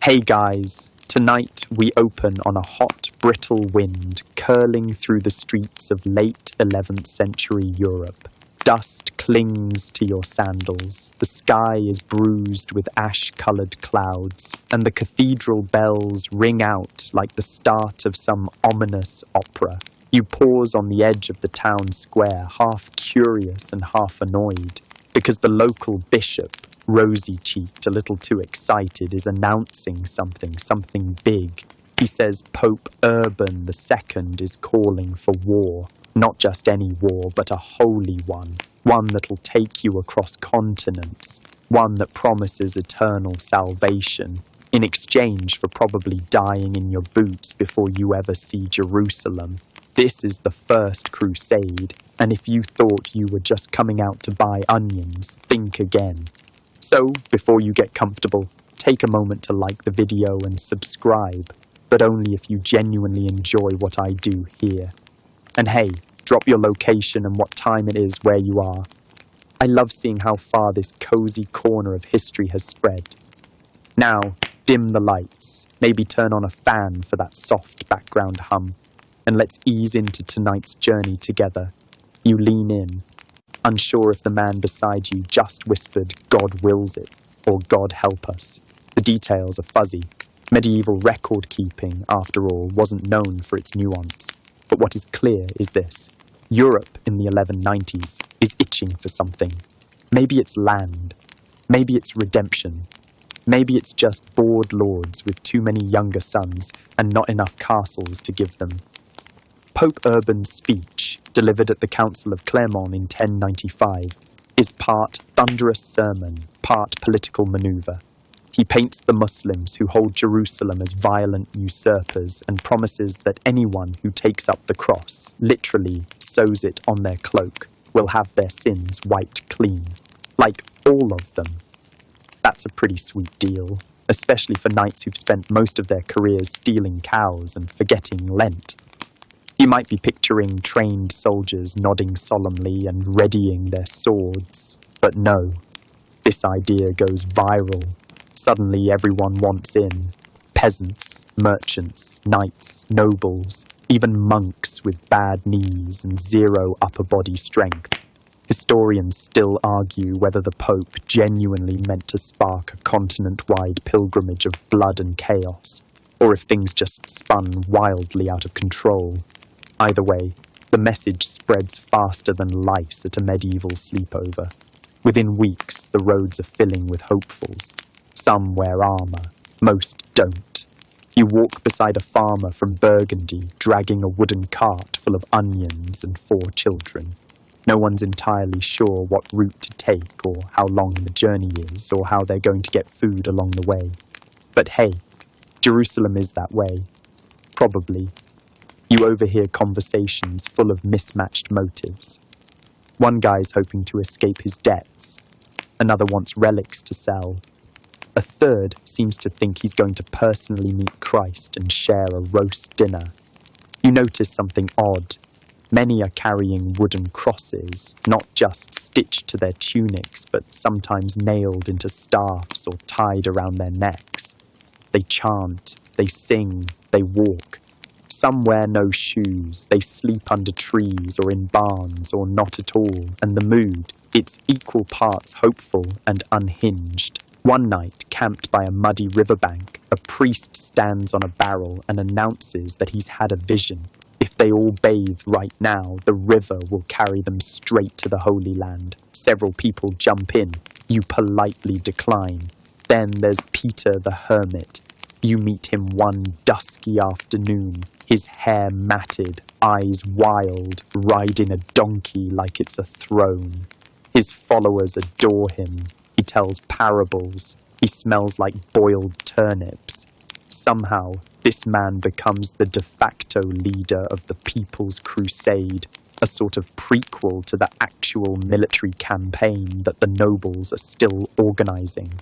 Hey guys, tonight we open on a hot, brittle wind curling through the streets of late 11th century Europe. Dust clings to your sandals, the sky is bruised with ash-coloured clouds, and the cathedral bells ring out like the start of some ominous opera. You pause on the edge of the town square, half curious and half annoyed, because the local bishop, rosy-cheeked, a little too excited, is announcing something big. He says Pope Urban II is calling for war. Not just any war, but a holy one that'll take you across continents, one that promises eternal salvation, in exchange for probably dying in your boots before you ever see Jerusalem. This is the first crusade, and if you thought you were just coming out to buy onions, think again. So, before you get comfortable, take a moment to like the video and subscribe, but only if you genuinely enjoy what I do here. And hey, drop your location and what time it is where you are. I love seeing how far this cozy corner of history has spread. Now, dim the lights, maybe turn on a fan for that soft background hum, and let's ease into tonight's journey together. You lean in, unsure if the man beside you just whispered, "God wills it," or "God help us." The details are fuzzy. Medieval record-keeping, after all, wasn't known for its nuance. But what is clear is this. Europe in the 1190s is itching for something. Maybe it's land. Maybe it's redemption. Maybe it's just bored lords with too many younger sons and not enough castles to give them. Pope Urban's speech, delivered at the Council of Clermont in 1095, is part thunderous sermon, part political maneuver. He paints the Muslims who hold Jerusalem as violent usurpers and promises that anyone who takes up the cross, literally sews it on their cloak, will have their sins wiped clean. Like all of them. That's a pretty sweet deal, especially for knights who've spent most of their careers stealing cows and forgetting Lent. You might be picturing trained soldiers nodding solemnly and readying their swords, but no, this idea goes viral. Suddenly everyone wants in. Peasants, merchants, knights, nobles, even monks with bad knees and zero upper body strength. Historians still argue whether the Pope genuinely meant to spark a continent-wide pilgrimage of blood and chaos, or if things just spun wildly out of control. Either way, the message spreads faster than lice at a medieval sleepover. Within weeks, the roads are filling with hopefuls. Some wear armour, most don't. You walk beside a farmer from Burgundy, dragging a wooden cart full of onions and 4 children. No one's entirely sure what route to take or how long the journey is or how they're going to get food along the way. But hey, Jerusalem is that way. Probably. You overhear conversations full of mismatched motives. One guy's hoping to escape his debts. Another wants relics to sell. A third seems to think he's going to personally meet Christ and share a roast dinner. You notice something odd. Many are carrying wooden crosses, not just stitched to their tunics, but sometimes nailed into staffs or tied around their necks. They chant, they sing, they walk. Some wear no shoes, they sleep under trees or in barns or not at all, and the mood, it's equal parts hopeful and unhinged. One night, camped by a muddy riverbank, a priest stands on a barrel and announces that he's had a vision. If they all bathe right now, the river will carry them straight to the Holy Land. Several people jump in. You politely decline. Then there's Peter the Hermit. You meet him one dusky afternoon, his hair matted, eyes wild, riding a donkey like it's a throne. His followers adore him. He tells parables. He smells like boiled turnips. Somehow, this man becomes the de facto leader of the People's Crusade, a sort of prequel to the actual military campaign that the nobles are still organizing.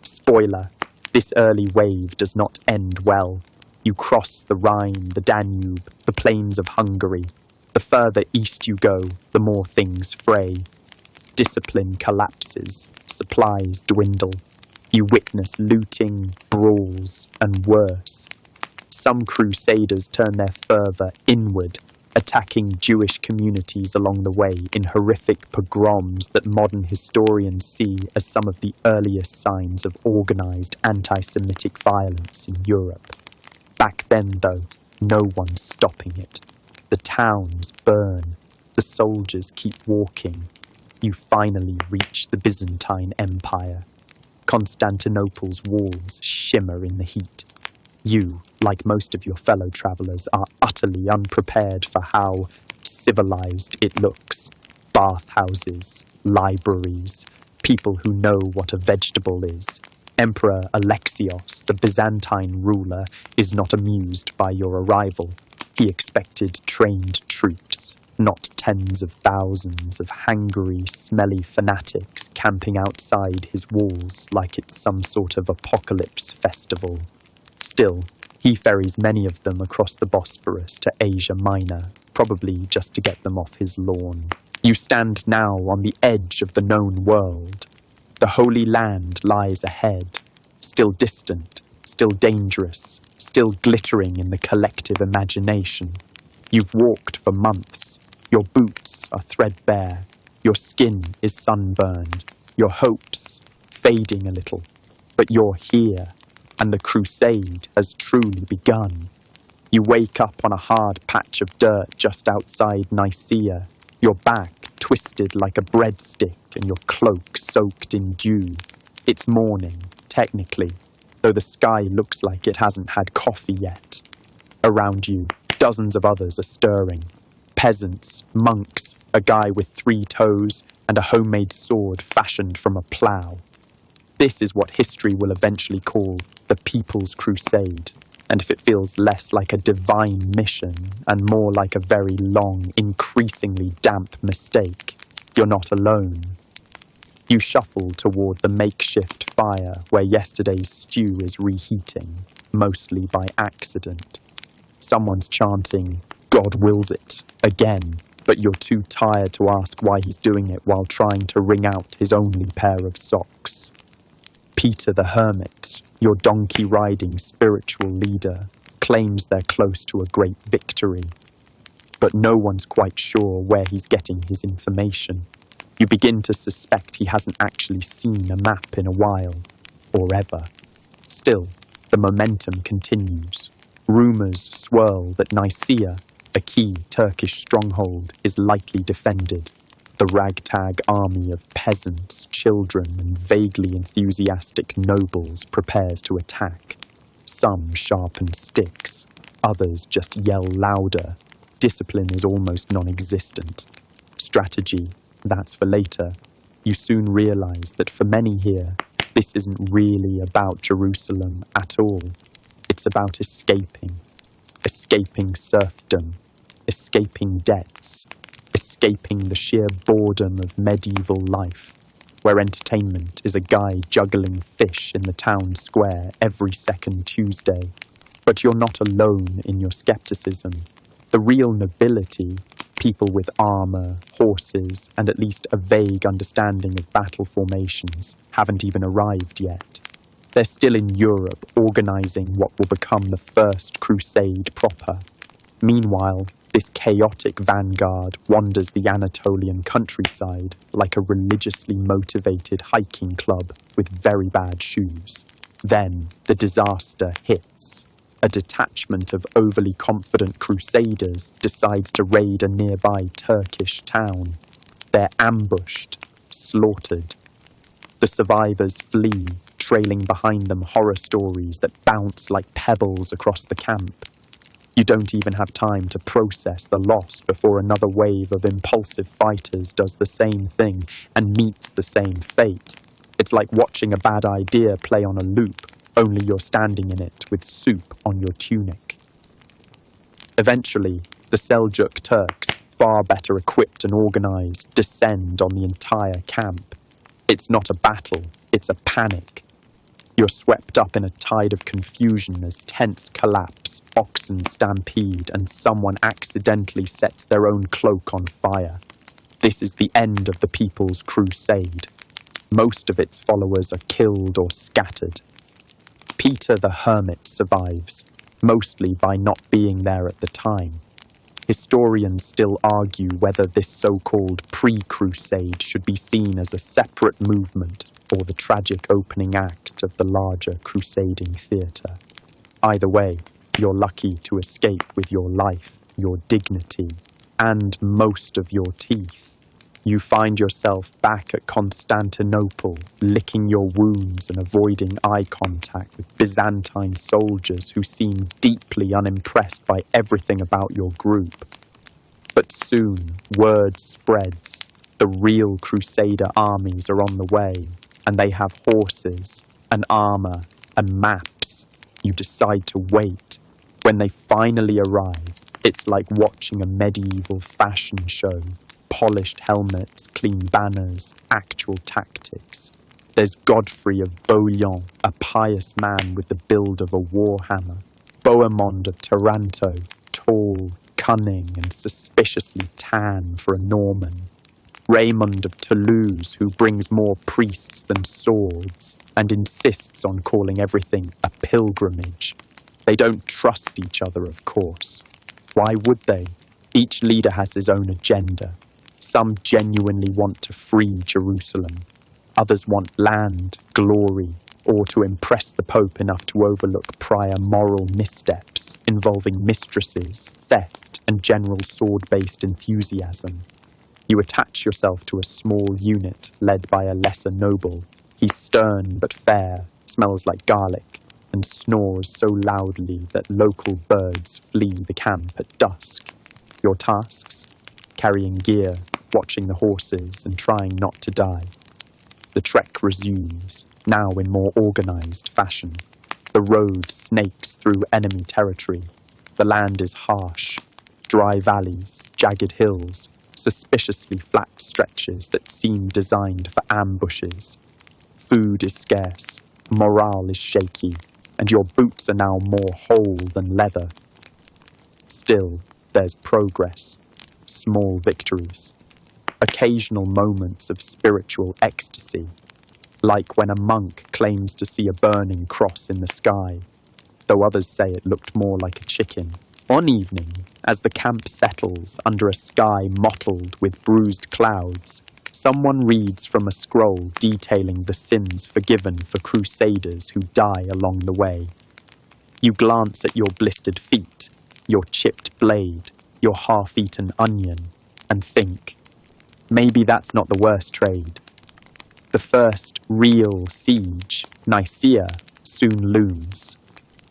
Spoiler, this early wave does not end well. You cross the Rhine, the Danube, the plains of Hungary. The further east you go, the more things fray. Discipline collapses, supplies dwindle. You witness looting, brawls, and worse. Some crusaders turn their fervour inward, attacking Jewish communities along the way in horrific pogroms that modern historians see as some of the earliest signs of organised anti-Semitic violence in Europe. Back then, though, no one's stopping it. The towns burn, the soldiers keep walking. You finally reach the Byzantine Empire. Constantinople's walls shimmer in the heat. You, like most of your fellow travellers, are utterly unprepared for how civilised it looks. Bathhouses, libraries, people who know what a vegetable is. Emperor Alexios, the Byzantine ruler, is not amused by your arrival. He expected trained troops, not tens of thousands of hangry, smelly fanatics camping outside his walls like it's some sort of apocalypse festival. Still, he ferries many of them across the Bosporus to Asia Minor, probably just to get them off his lawn. You stand now on the edge of the known world. The Holy Land lies ahead, still distant, still dangerous, still glittering in the collective imagination. You've walked for months. Your boots are threadbare. Your skin is sunburned. Your hopes fading a little. But you're here, and the crusade has truly begun. You wake up on a hard patch of dirt just outside Nicaea, your back twisted like a breadstick and your cloak soaked in dew. It's morning, technically, though the sky looks like it hasn't had coffee yet. Around you, dozens of others are stirring. Peasants, monks, a guy with 3 toes, and a homemade sword fashioned from a plough. This is what history will eventually call the People's Crusade, and if it feels less like a divine mission and more like a very long, increasingly damp mistake, you're not alone. You shuffle toward the makeshift fire where yesterday's stew is reheating, mostly by accident. Someone's chanting, "God wills it," again, but you're too tired to ask why he's doing it while trying to wring out his only pair of socks. Peter the Hermit, your donkey-riding spiritual leader, claims they're close to a great victory. But no one's quite sure where he's getting his information. You begin to suspect he hasn't actually seen a map in a while, or ever. Still, the momentum continues. Rumours swirl that Nicaea, a key Turkish stronghold, is lightly defended. The ragtag army of peasants, children, and vaguely enthusiastic nobles prepares to attack. Some sharpen sticks, others just yell louder. Discipline is almost non-existent. Strategy, that's for later. You soon realize that for many here, this isn't really about Jerusalem at all. It's about escaping. Escaping serfdom. Escaping debts. Escaping the sheer boredom of medieval life, where entertainment is a guy juggling fish in the town square every second Tuesday. But you're not alone in your skepticism. The real nobility, people with armour, horses, and at least a vague understanding of battle formations, haven't even arrived yet. They're still in Europe, organising what will become the first crusade proper. Meanwhile, this chaotic vanguard wanders the Anatolian countryside like a religiously motivated hiking club with very bad shoes. Then the disaster hits. A detachment of overly confident crusaders decides to raid a nearby Turkish town. They're ambushed, slaughtered. The survivors flee, trailing behind them horror stories that bounce like pebbles across the camp. You don't even have time to process the loss before another wave of impulsive fighters does the same thing and meets the same fate. It's like watching a bad idea play on a loop, only you're standing in it with soup on your tunic. Eventually, the Seljuk Turks, far better equipped and organised, descend on the entire camp. It's not a battle, it's a panic. You're swept up in a tide of confusion as tents collapse, oxen stampede, and someone accidentally sets their own cloak on fire. This is the end of the People's Crusade. Most of its followers are killed or scattered. Peter the Hermit survives, mostly by not being there at the time. Historians still argue whether this so-called pre-crusade should be seen as a separate movement or the tragic opening act of the larger crusading theatre. Either way, you're lucky to escape with your life, your dignity, and most of your teeth. You find yourself back at Constantinople, licking your wounds and avoiding eye contact with Byzantine soldiers who seem deeply unimpressed by everything about your group. But soon, word spreads. The real Crusader armies are on the way, and they have horses, and armor, and maps. You decide to wait. When they finally arrive, it's like watching a medieval fashion show. Polished helmets, clean banners, actual tactics. There's Godfrey of Bouillon, a pious man with the build of a warhammer. Bohemond of Taranto, tall, cunning, and suspiciously tan for a Norman. Raymond of Toulouse, who brings more priests than swords, and insists on calling everything a pilgrimage. They don't trust each other, of course. Why would they? Each leader has his own agenda. Some genuinely want to free Jerusalem. Others want land, glory, or to impress the Pope enough to overlook prior moral missteps involving mistresses, theft, and general sword-based enthusiasm. You attach yourself to a small unit led by a lesser noble. He's stern but fair, smells like garlic, and snores so loudly that local birds flee the camp at dusk. Your tasks? Carrying gear, watching the horses, and trying not to die. The trek resumes, now in more organized fashion. The road snakes through enemy territory. The land is harsh. Dry valleys, jagged hills, suspiciously flat stretches that seem designed for ambushes. Food is scarce, morale is shaky, and your boots are now more whole than leather. Still, there's progress. Small victories. Occasional moments of spiritual ecstasy, like when a monk claims to see a burning cross in the sky, though others say it looked more like a chicken. One evening, as the camp settles under a sky mottled with bruised clouds, someone reads from a scroll detailing the sins forgiven for crusaders who die along the way. You glance at your blistered feet, your chipped blade, your half-eaten onion, and think, maybe that's not the worst trade. The first real siege, Nicaea, soon looms.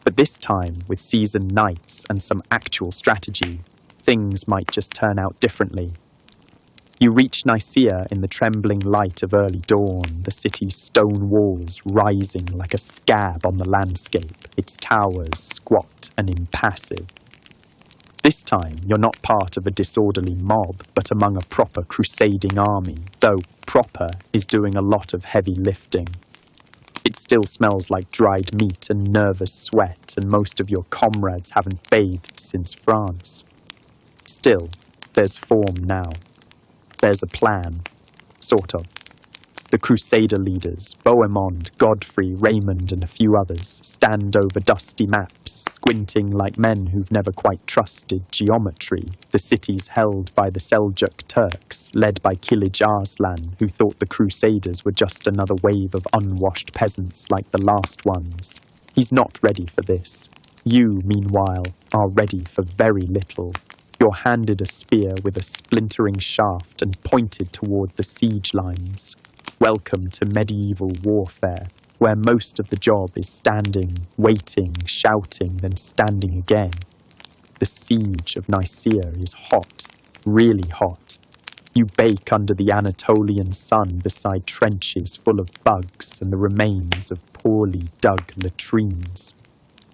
But this time, with seasoned knights and some actual strategy, things might just turn out differently. You reach Nicaea in the trembling light of early dawn, the city's stone walls rising like a scab on the landscape, its towers squat and impassive. This time, you're not part of a disorderly mob, but among a proper crusading army, though proper is doing a lot of heavy lifting. It still smells like dried meat and nervous sweat, and most of your comrades haven't bathed since France. Still, there's form now. There's a plan, sort of. The Crusader leaders, Bohemond, Godfrey, Raymond, and a few others, stand over dusty maps, squinting like men who've never quite trusted geometry. The city's held by the Seljuk Turks, led by Kilij Arslan, who thought the Crusaders were just another wave of unwashed peasants like the last ones. He's not ready for this. You, meanwhile, are ready for very little. You're handed a spear with a splintering shaft and pointed toward the siege lines. Welcome to medieval warfare, where most of the job is standing, waiting, shouting, then standing again. The siege of Nicaea is hot, really hot. You bake under the Anatolian sun beside trenches full of bugs and the remains of poorly dug latrines.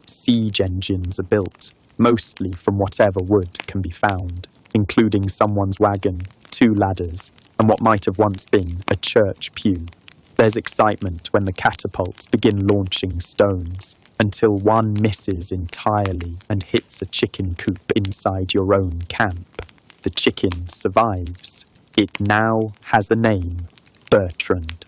Siege engines are built, mostly from whatever wood can be found, including someone's wagon, 2 ladders, and what might have once been a church pew. There's excitement when the catapults begin launching stones, until one misses entirely and hits a chicken coop inside your own camp. The chicken survives. It now has a name, Bertrand.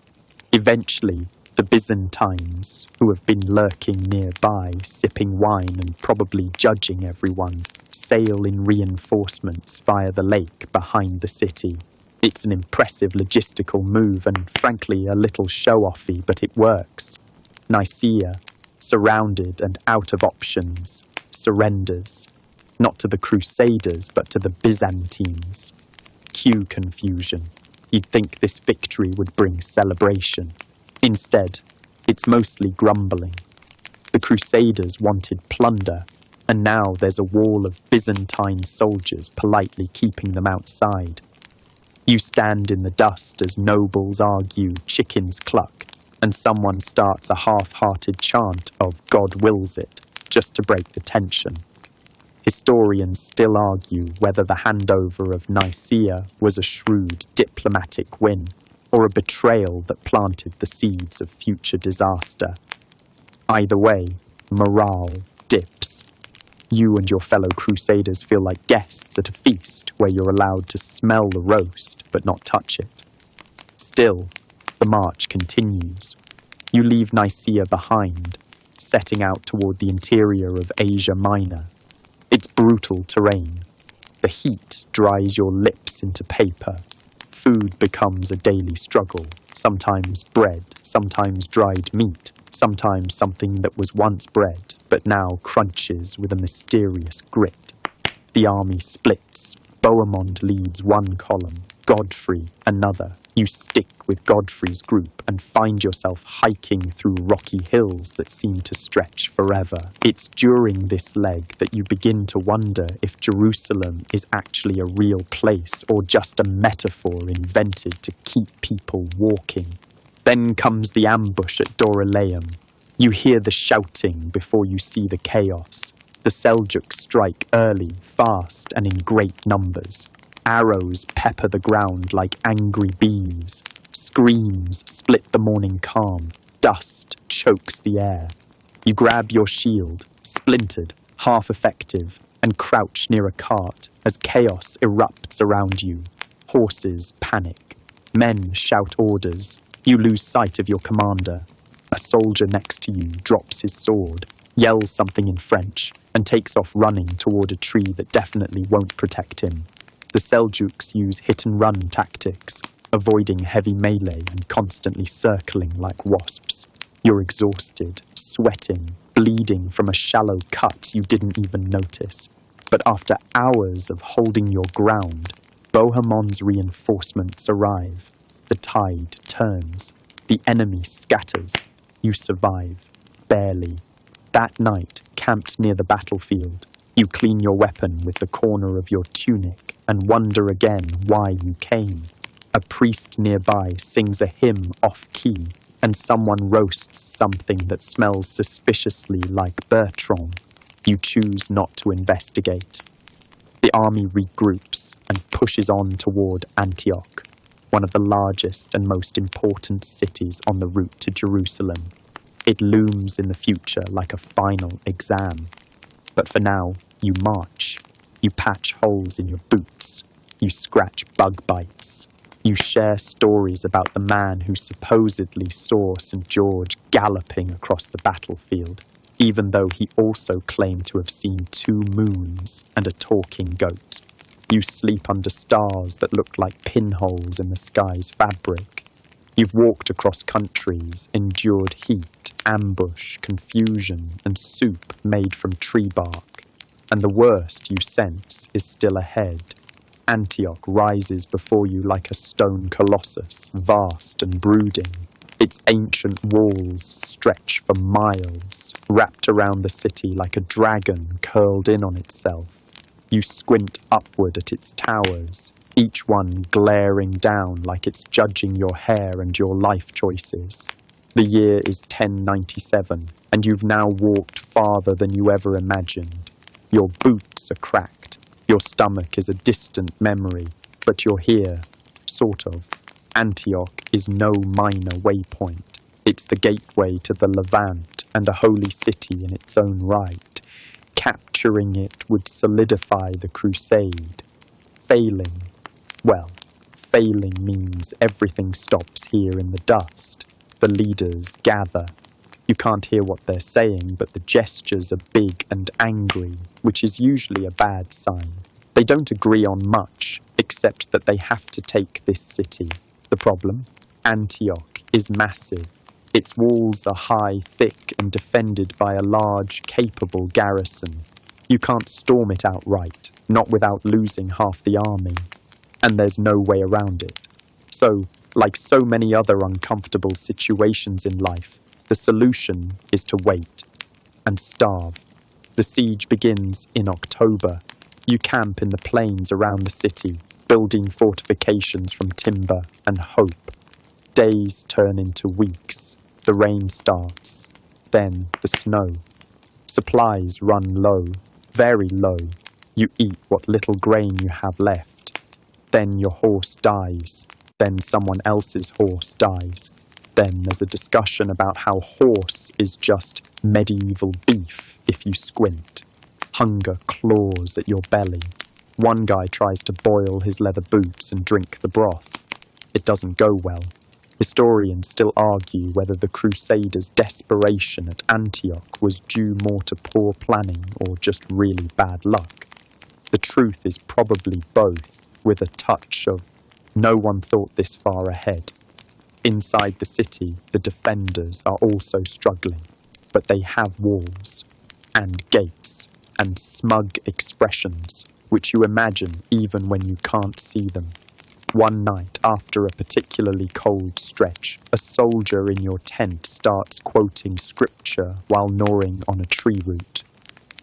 Eventually, the Byzantines, who have been lurking nearby, sipping wine and probably judging everyone, sail in reinforcements via the lake behind the city. It's an impressive logistical move and, frankly, a little show-offy, but it works. Nicaea, surrounded and out of options, surrenders. Not to the Crusaders, but to the Byzantines. Cue confusion. You'd think this victory would bring celebration. Instead, it's mostly grumbling. The Crusaders wanted plunder, and now there's a wall of Byzantine soldiers politely keeping them outside. You stand in the dust as nobles argue, chickens cluck, and someone starts a half-hearted chant of God wills it, just to break the tension. Historians still argue whether the handover of Nicaea was a shrewd diplomatic win, or a betrayal that planted the seeds of future disaster. Either way, morale dips. You and your fellow crusaders feel like guests at a feast where you're allowed to smell the roast but not touch it. Still, the march continues. You leave Nicaea behind, setting out toward the interior of Asia Minor. It's brutal terrain. The heat dries your lips into paper. Food becomes a daily struggle, sometimes bread, sometimes dried meat, sometimes something that was once bread, but now crunches with a mysterious grit. The army splits. Bohemond leads one column, Godfrey another. You stick with Godfrey's group and find yourself hiking through rocky hills that seem to stretch forever. It's during this leg that you begin to wonder if Jerusalem is actually a real place or just a metaphor invented to keep people walking. Then comes the ambush at Dorylaeum. You hear the shouting before you see the chaos. The Seljuks strike early, fast, and in great numbers. Arrows pepper the ground like angry bees. Screams split the morning calm. Dust chokes the air. You grab your shield, splintered, half effective, and crouch near a cart as chaos erupts around you. Horses panic. Men shout orders. You lose sight of your commander. A soldier next to you drops his sword, yells something in French, and takes off running toward a tree that definitely won't protect him. The Seljuks use hit-and-run tactics, avoiding heavy melee and constantly circling like wasps. You're exhausted, sweating, bleeding from a shallow cut you didn't even notice. But after hours of holding your ground, Bohemond's reinforcements arrive. The tide turns. The enemy scatters. You survive. Barely. That night, camped near the battlefield, you clean your weapon with the corner of your tunic and wonder again why you came. A priest nearby sings a hymn off-key, and someone roasts something that smells suspiciously like Bertrand. You choose not to investigate. The army regroups and pushes on toward Antioch, one of the largest and most important cities on the route to Jerusalem. It looms in the future like a final exam. But for now, you march. You patch holes in your boots. You scratch bug bites. You share stories about the man who supposedly saw St. George galloping across the battlefield, even though he also claimed to have seen 2 moons and a talking goat. You sleep under stars that look like pinholes in the sky's fabric. You've walked across countries, endured heat, ambush, confusion, and soup made from tree bark. And the worst you sense is still ahead. Antioch rises before you like a stone colossus, vast and brooding. Its ancient walls stretch for miles, wrapped around the city like a dragon curled in on itself. You squint upward at its towers, each one glaring down like it's judging your hair and your life choices. The year is 1097, and you've now walked farther than you ever imagined. Your boots are cracked. Your stomach is a distant memory, but you're here, sort of. Antioch is no minor waypoint. It's the gateway to the Levant and a holy city in its own right. Capturing it would solidify the crusade. Failing means everything stops here in the dust. The leaders gather. You can't hear what they're saying, but the gestures are big and angry, which is usually a bad sign. They don't agree on much, except that they have to take this city. The problem? Antioch is massive. Its walls are high, thick, and defended by a large, capable garrison. You can't storm it outright, not without losing half the army. And there's no way around it. So, like so many other uncomfortable situations in life, the solution is to wait and starve. The siege begins in October. You camp in the plains around the city, building fortifications from timber and hope. Days turn into weeks. The rain starts. Then the snow. Supplies run low, very low. You eat what little grain you have left. Then your horse dies. Then someone else's horse dies. Then there's a discussion about how horse is just medieval beef if you squint. Hunger claws at your belly. One guy tries to boil his leather boots and drink the broth. It doesn't go well. Historians still argue whether the Crusaders' desperation at Antioch was due more to poor planning or just really bad luck. The truth is probably both, with a touch of no one thought this far ahead. Inside the city, the defenders are also struggling, but they have walls, and gates, and smug expressions, which you imagine even when you can't see them. One night, after a particularly cold stretch, a soldier in your tent starts quoting scripture while gnawing on a tree root.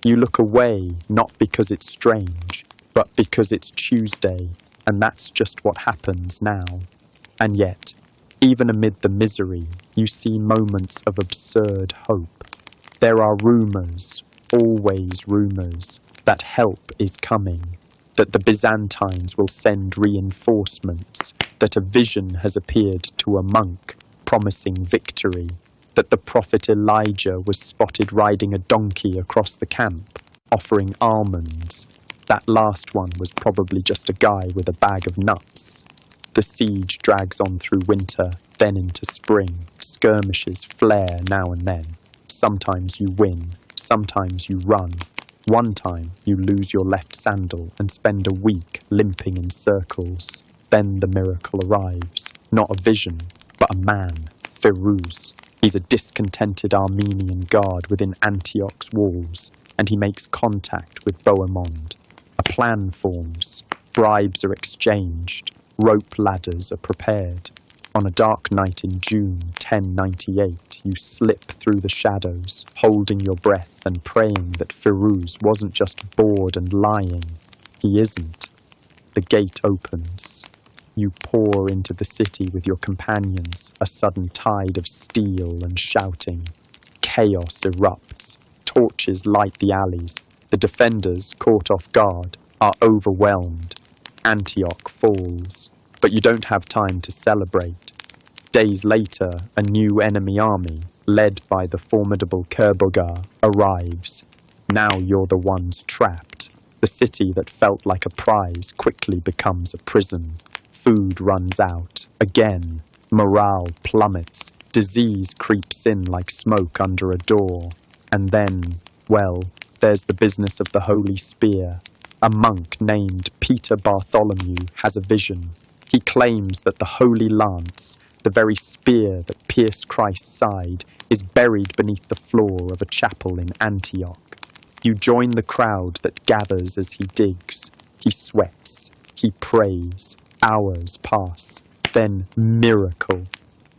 You look away, not because it's strange, but because it's Tuesday, and that's just what happens now. And yet, even amid the misery, you see moments of absurd hope. There are rumours, always rumours, that help is coming, that the Byzantines will send reinforcements, that a vision has appeared to a monk promising victory, that the prophet Elijah was spotted riding a donkey across the camp, offering almonds. That last one was probably just a guy with a bag of nuts. The siege drags on through winter, then into spring. Skirmishes flare now and then. Sometimes you win, sometimes you run. One time you lose your left sandal and spend a week limping in circles. Then the miracle arrives. Not a vision, but a man, Firuz. He's a discontented Armenian guard within Antioch's walls, and he makes contact with Bohemond. A plan forms. Bribes are exchanged. Rope ladders are prepared. On a dark night in June 1098, you slip through the shadows, holding your breath and praying that Firuz wasn't just bored and lying. He isn't. The gate opens. You pour into the city with your companions, a sudden tide of steel and shouting. Chaos erupts. Torches light the alleys. The defenders, caught off guard, are overwhelmed. Antioch falls, but you don't have time to celebrate. Days later, a new enemy army, led by the formidable Kerbogar, arrives. Now you're the ones trapped. The city that felt like a prize quickly becomes a prison. Food runs out. Again, morale plummets. Disease creeps in like smoke under a door. And then, well, there's the business of the Holy Spear. A monk named Peter Bartholomew has a vision. He claims that the Holy Lance, the very spear that pierced Christ's side, is buried beneath the floor of a chapel in Antioch. You join the crowd that gathers as he digs. He sweats. He prays. Hours pass. Then, miracle.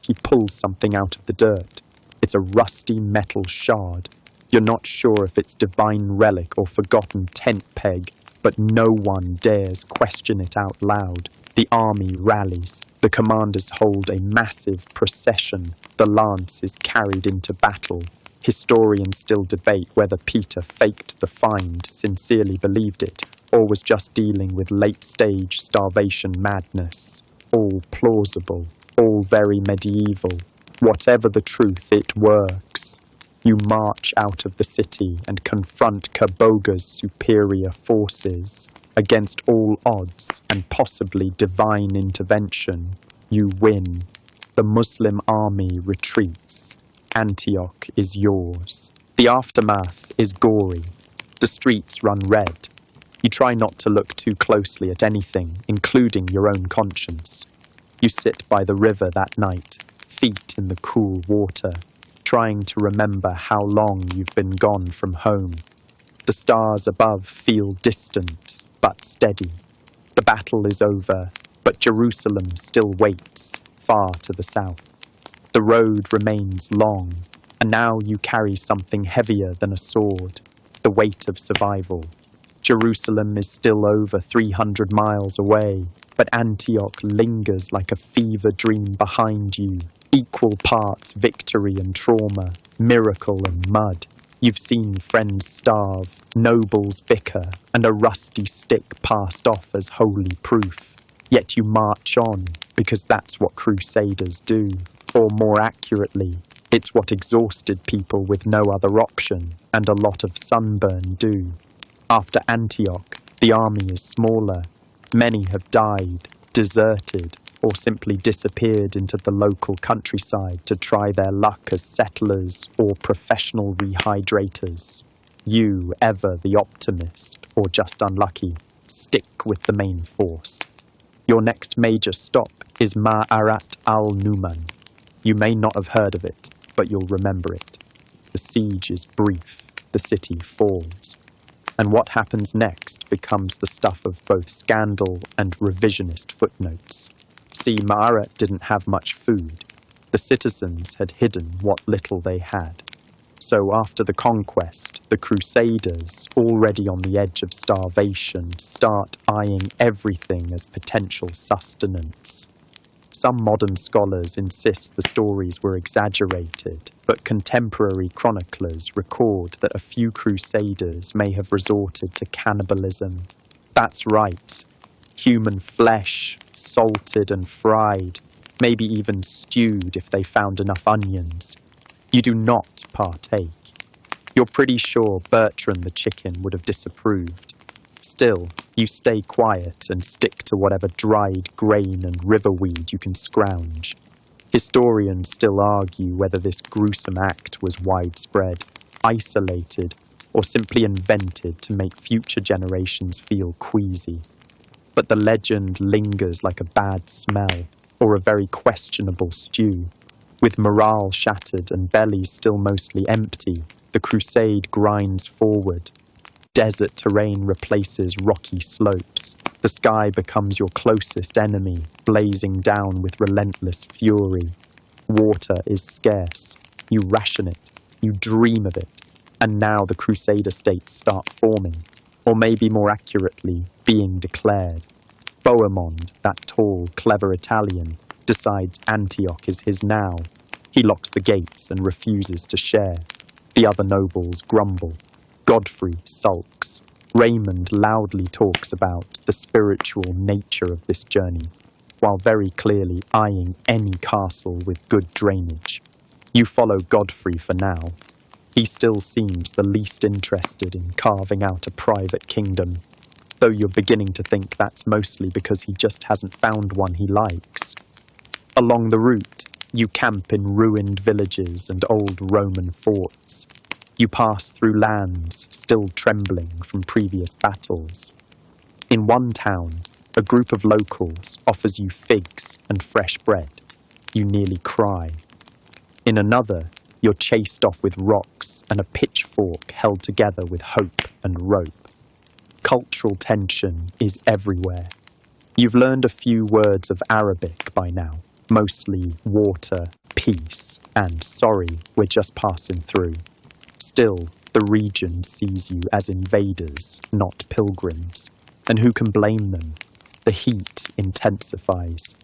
He pulls something out of the dirt. It's a rusty metal shard. You're not sure if it's divine relic or forgotten tent peg, but no one dares question it out loud. The army rallies. The commanders hold a massive procession. The lance is carried into battle. Historians still debate whether Peter faked the find, sincerely believed it, or was just dealing with late-stage starvation madness. All plausible, all very medieval. Whatever the truth, it works. You march out of the city and confront Kerbogar's superior forces. Against all odds and possibly divine intervention, you win. The Muslim army retreats. Antioch is yours. The aftermath is gory. The streets run red. You try not to look too closely at anything, including your own conscience. You sit by the river that night, feet in the cool water, trying to remember how long you've been gone from home. The stars above feel distant, but steady. The battle is over, but Jerusalem still waits, far to the south. The road remains long, and now you carry something heavier than a sword, the weight of survival. Jerusalem is still over 300 miles away, but Antioch lingers like a fever dream behind you, equal parts victory and trauma, miracle and mud. You've seen friends starve, nobles bicker, and a rusty stick passed off as holy proof. Yet you march on, because that's what crusaders do. Or more accurately, it's what exhausted people with no other option and a lot of sunburn do. After Antioch, the army is smaller. Many have died, deserted, or simply disappeared into the local countryside to try their luck as settlers or professional rehydrators. You, ever the optimist, or just unlucky, stick with the main force. Your next major stop is Ma'arat al-Numan. You may not have heard of it, but you'll remember it. The siege is brief, the city falls. And what happens next becomes the stuff of both scandal and revisionist footnotes. See, Ma'arat didn't have much food. The citizens had hidden what little they had. So after the conquest, the crusaders, already on the edge of starvation, start eyeing everything as potential sustenance. Some modern scholars insist the stories were exaggerated, but contemporary chroniclers record that a few crusaders may have resorted to cannibalism. That's right. Human flesh, salted and fried, maybe even stewed if they found enough onions. You do not partake. You're pretty sure Bertrand the chicken would have disapproved. Still, you stay quiet and stick to whatever dried grain and riverweed you can scrounge. Historians still argue whether this gruesome act was widespread, isolated, or simply invented to make future generations feel queasy. But the legend lingers like a bad smell, or a very questionable stew. With morale shattered and bellies still mostly empty, the crusade grinds forward. Desert terrain replaces rocky slopes. The sky becomes your closest enemy, blazing down with relentless fury. Water is scarce. You ration it. You dream of it. And now the crusader states start forming, or maybe more accurately, being declared. Bohemond, that tall, clever Italian, decides Antioch is his now. He locks the gates and refuses to share. The other nobles grumble. Godfrey sulks. Raymond loudly talks about the spiritual nature of this journey, while very clearly eyeing any castle with good drainage. You follow Godfrey for now. He still seems the least interested in carving out a private kingdom, though you're beginning to think that's mostly because he just hasn't found one he likes. Along the route, you camp in ruined villages and old Roman forts. You pass through lands still trembling from previous battles. In one town, a group of locals offers you figs and fresh bread. You nearly cry. In another, you're chased off with rocks and a pitchfork held together with hope and rope. Cultural tension is everywhere. You've learned a few words of Arabic by now, mostly water, peace, and sorry, we're just passing through. Still, the region sees you as invaders, not pilgrims. And who can blame them? The heat intensifies.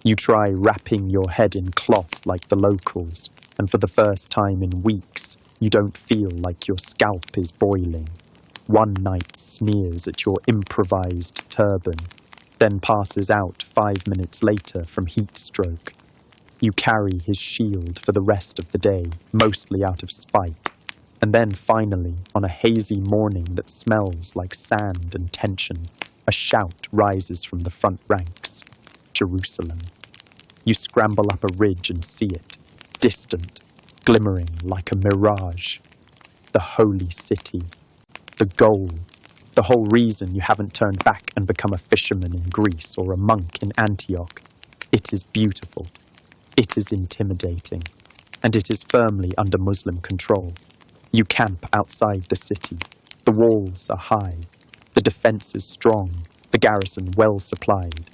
You try wrapping your head in cloth like the locals, and for the first time in weeks, you don't feel like your scalp is boiling. One knight sneers at your improvised turban, then passes out 5 minutes later from heat stroke. You carry his shield for the rest of the day, mostly out of spite. And then finally, on a hazy morning that smells like sand and tension, a shout rises from the front ranks. Jerusalem. You scramble up a ridge and see it, distant, glimmering like a mirage. The holy city, the goal, the whole reason you haven't turned back and become a fisherman in Greece or a monk in Antioch. It is beautiful, it is intimidating, and it is firmly under Muslim control. You camp outside the city. The walls are high, the defences strong, the garrison well supplied.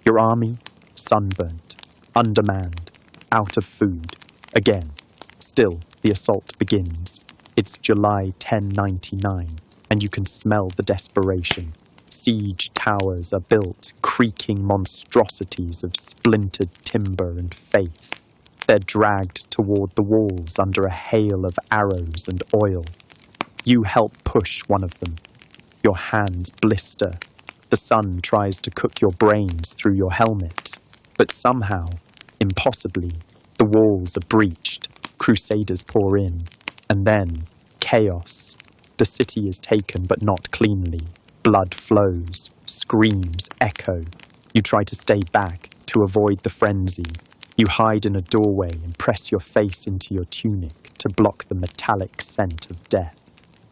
Your army, sunburnt, undermanned, out of food. Again, still the assault begins. It's July 1099, and you can smell the desperation. Siege towers are built, creaking monstrosities of splintered timber and faith. They're dragged toward the walls under a hail of arrows and oil. You help push one of them. Your hands blister. The sun tries to cook your brains through your helmet. But somehow, impossibly, the walls are breached. Crusaders pour in. And then, chaos. The city is taken, but not cleanly. Blood flows. Screams echo. You try to stay back, to avoid the frenzy. You hide in a doorway and press your face into your tunic to block the metallic scent of death.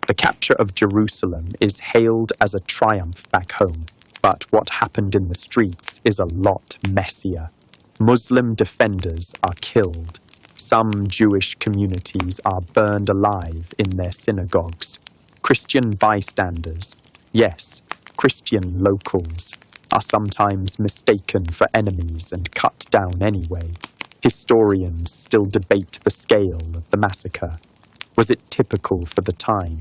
The capture of Jerusalem is hailed as a triumph back home, but what happened in the streets is a lot messier. Muslim defenders are killed. Some Jewish communities are burned alive in their synagogues. Christian bystanders, yes, Christian locals, are sometimes mistaken for enemies and cut down anyway. Historians still debate the scale of the massacre. Was it typical for the time?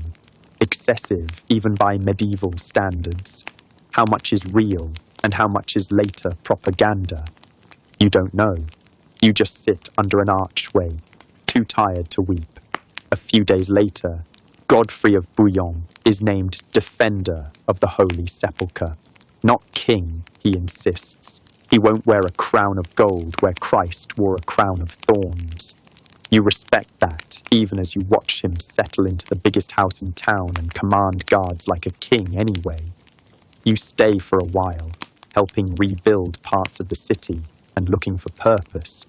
Excessive, even by medieval standards? How much is real, and how much is later propaganda? You don't know. You just sit under an archway, too tired to weep. A few days later, Godfrey of Bouillon is named Defender of the Holy Sepulchre. Not king, he insists. He won't wear a crown of gold where Christ wore a crown of thorns. You respect that, even as you watch him settle into the biggest house in town and command guards like a king anyway. You stay for a while, helping rebuild parts of the city and looking for purpose.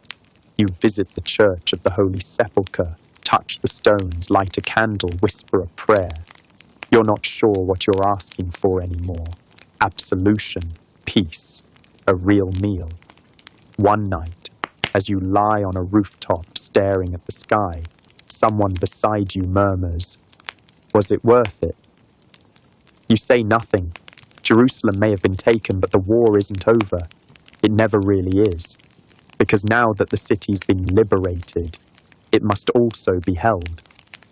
You visit the Church of the Holy Sepulchre, touch the stones, light a candle, whisper a prayer. You're not sure what you're asking for anymore. Absolution, peace, a real meal. One night, as you lie on a rooftop staring at the sky, someone beside you murmurs, "Was it worth it?" You say nothing. Jerusalem may have been taken, but the war isn't over. It never really is. Because now that the city's been liberated, it must also be held.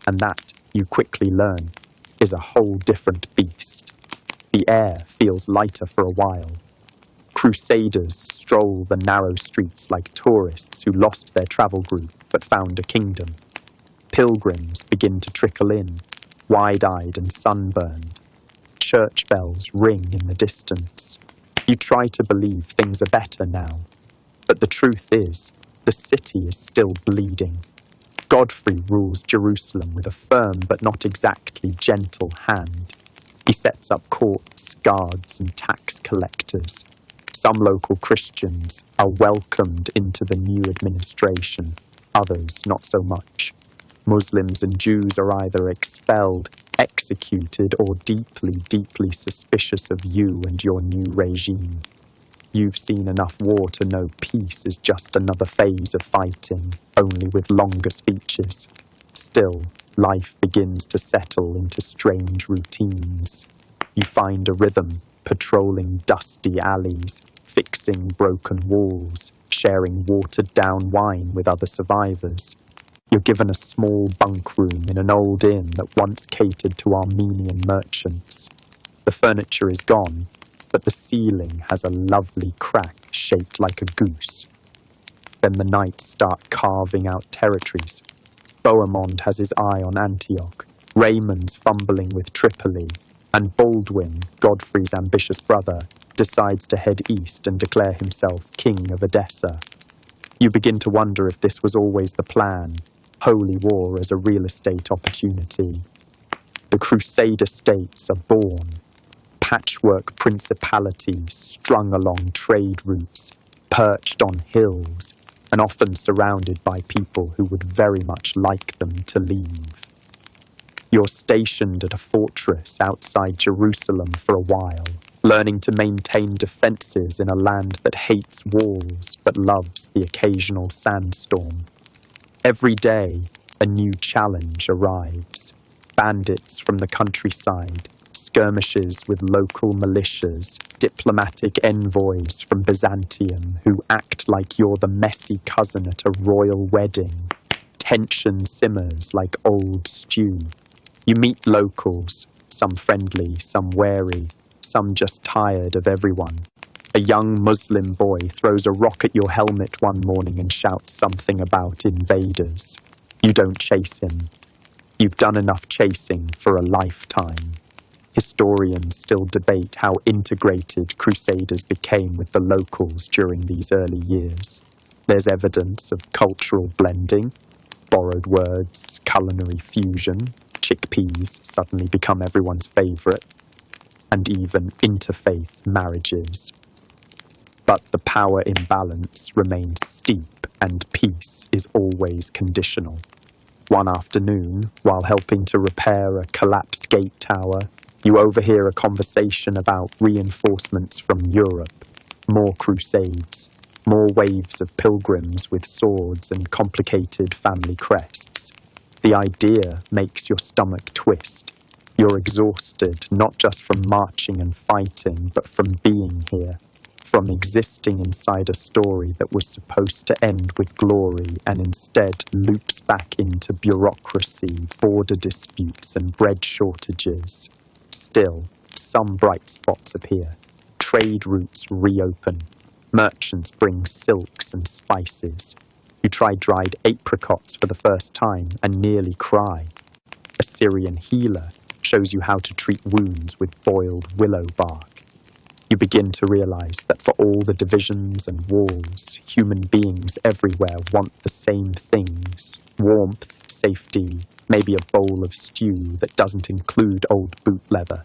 And that, you quickly learn, is a whole different beast. The air feels lighter for a while. Crusaders stroll the narrow streets like tourists who lost their travel group but found a kingdom. Pilgrims begin to trickle in, wide-eyed and sunburned. Church bells ring in the distance. You try to believe things are better now. But the truth is, the city is still bleeding. Godfrey rules Jerusalem with a firm but not exactly gentle hand. He sets up courts, guards, and tax collectors. Some local Christians are welcomed into the new administration, others not so much. Muslims and Jews are either expelled, executed, or deeply, deeply suspicious of you and your new regime. You've seen enough war to know peace is just another phase of fighting, only with longer speeches. Still, life begins to settle into strange routines. You find a rhythm, patrolling dusty alleys, fixing broken walls, sharing watered-down wine with other survivors. You're given a small bunk room in an old inn that once catered to Armenian merchants. The furniture is gone, but the ceiling has a lovely crack shaped like a goose. Then the knights start carving out territories. Bohemond has his eye on Antioch, Raymond's fumbling with Tripoli, and Baldwin, Godfrey's ambitious brother, decides to head east and declare himself king of Edessa. You begin to wonder if this was always the plan, holy war as a real estate opportunity. The Crusader states are born, patchwork principalities strung along trade routes, perched on hills, and often surrounded by people who would very much like them to leave. You're stationed at a fortress outside Jerusalem for a while, learning to maintain defences in a land that hates walls but loves the occasional sandstorm. Every day, a new challenge arrives. Bandits from the countryside, skirmishes with local militias, diplomatic envoys from Byzantium who act like you're the messy cousin at a royal wedding. Tension simmers like old stew. You meet locals, some friendly, some wary, some just tired of everyone. A young Muslim boy throws a rock at your helmet one morning and shouts something about invaders. You don't chase him. You've done enough chasing for a lifetime. Historians still debate how integrated Crusaders became with the locals during these early years. There's evidence of cultural blending, borrowed words, culinary fusion, chickpeas suddenly become everyone's favourite, and even interfaith marriages. But the power imbalance remains steep and peace is always conditional. One afternoon, while helping to repair a collapsed gate tower, you overhear a conversation about reinforcements from Europe, more crusades, more waves of pilgrims with swords and complicated family crests. The idea makes your stomach twist. You're exhausted, not just from marching and fighting, but from being here, from existing inside a story that was supposed to end with glory and instead loops back into bureaucracy, border disputes and bread shortages. Still, some bright spots appear. Trade routes reopen. Merchants bring silks and spices. You try dried apricots for the first time and nearly cry. A Syrian healer shows you how to treat wounds with boiled willow bark. You begin to realize that for all the divisions and wars, human beings everywhere want the same things: warmth, safety, maybe a bowl of stew that doesn't include old boot leather.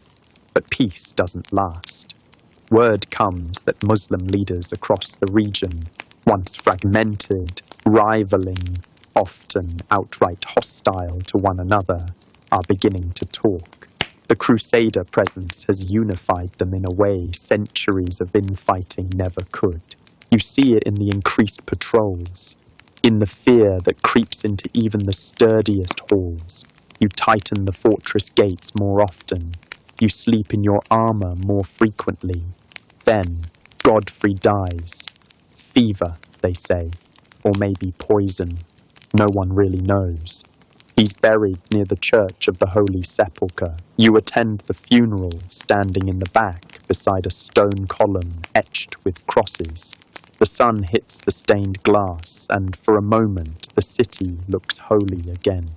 But peace doesn't last. Word comes that Muslim leaders across the region, once fragmented, rivaling, often outright hostile to one another, are beginning to talk. The Crusader presence has unified them in a way centuries of infighting never could. You see it in the increased patrols, in the fear that creeps into even the sturdiest halls. You tighten the fortress gates more often. You sleep in your armor more frequently. Then, Godfrey dies. Fever, they say, or maybe poison. No one really knows. He's buried near the Church of the Holy Sepulchre. You attend the funeral, standing in the back beside a stone column etched with crosses. The sun hits the stained glass, and for a moment the city looks holy again.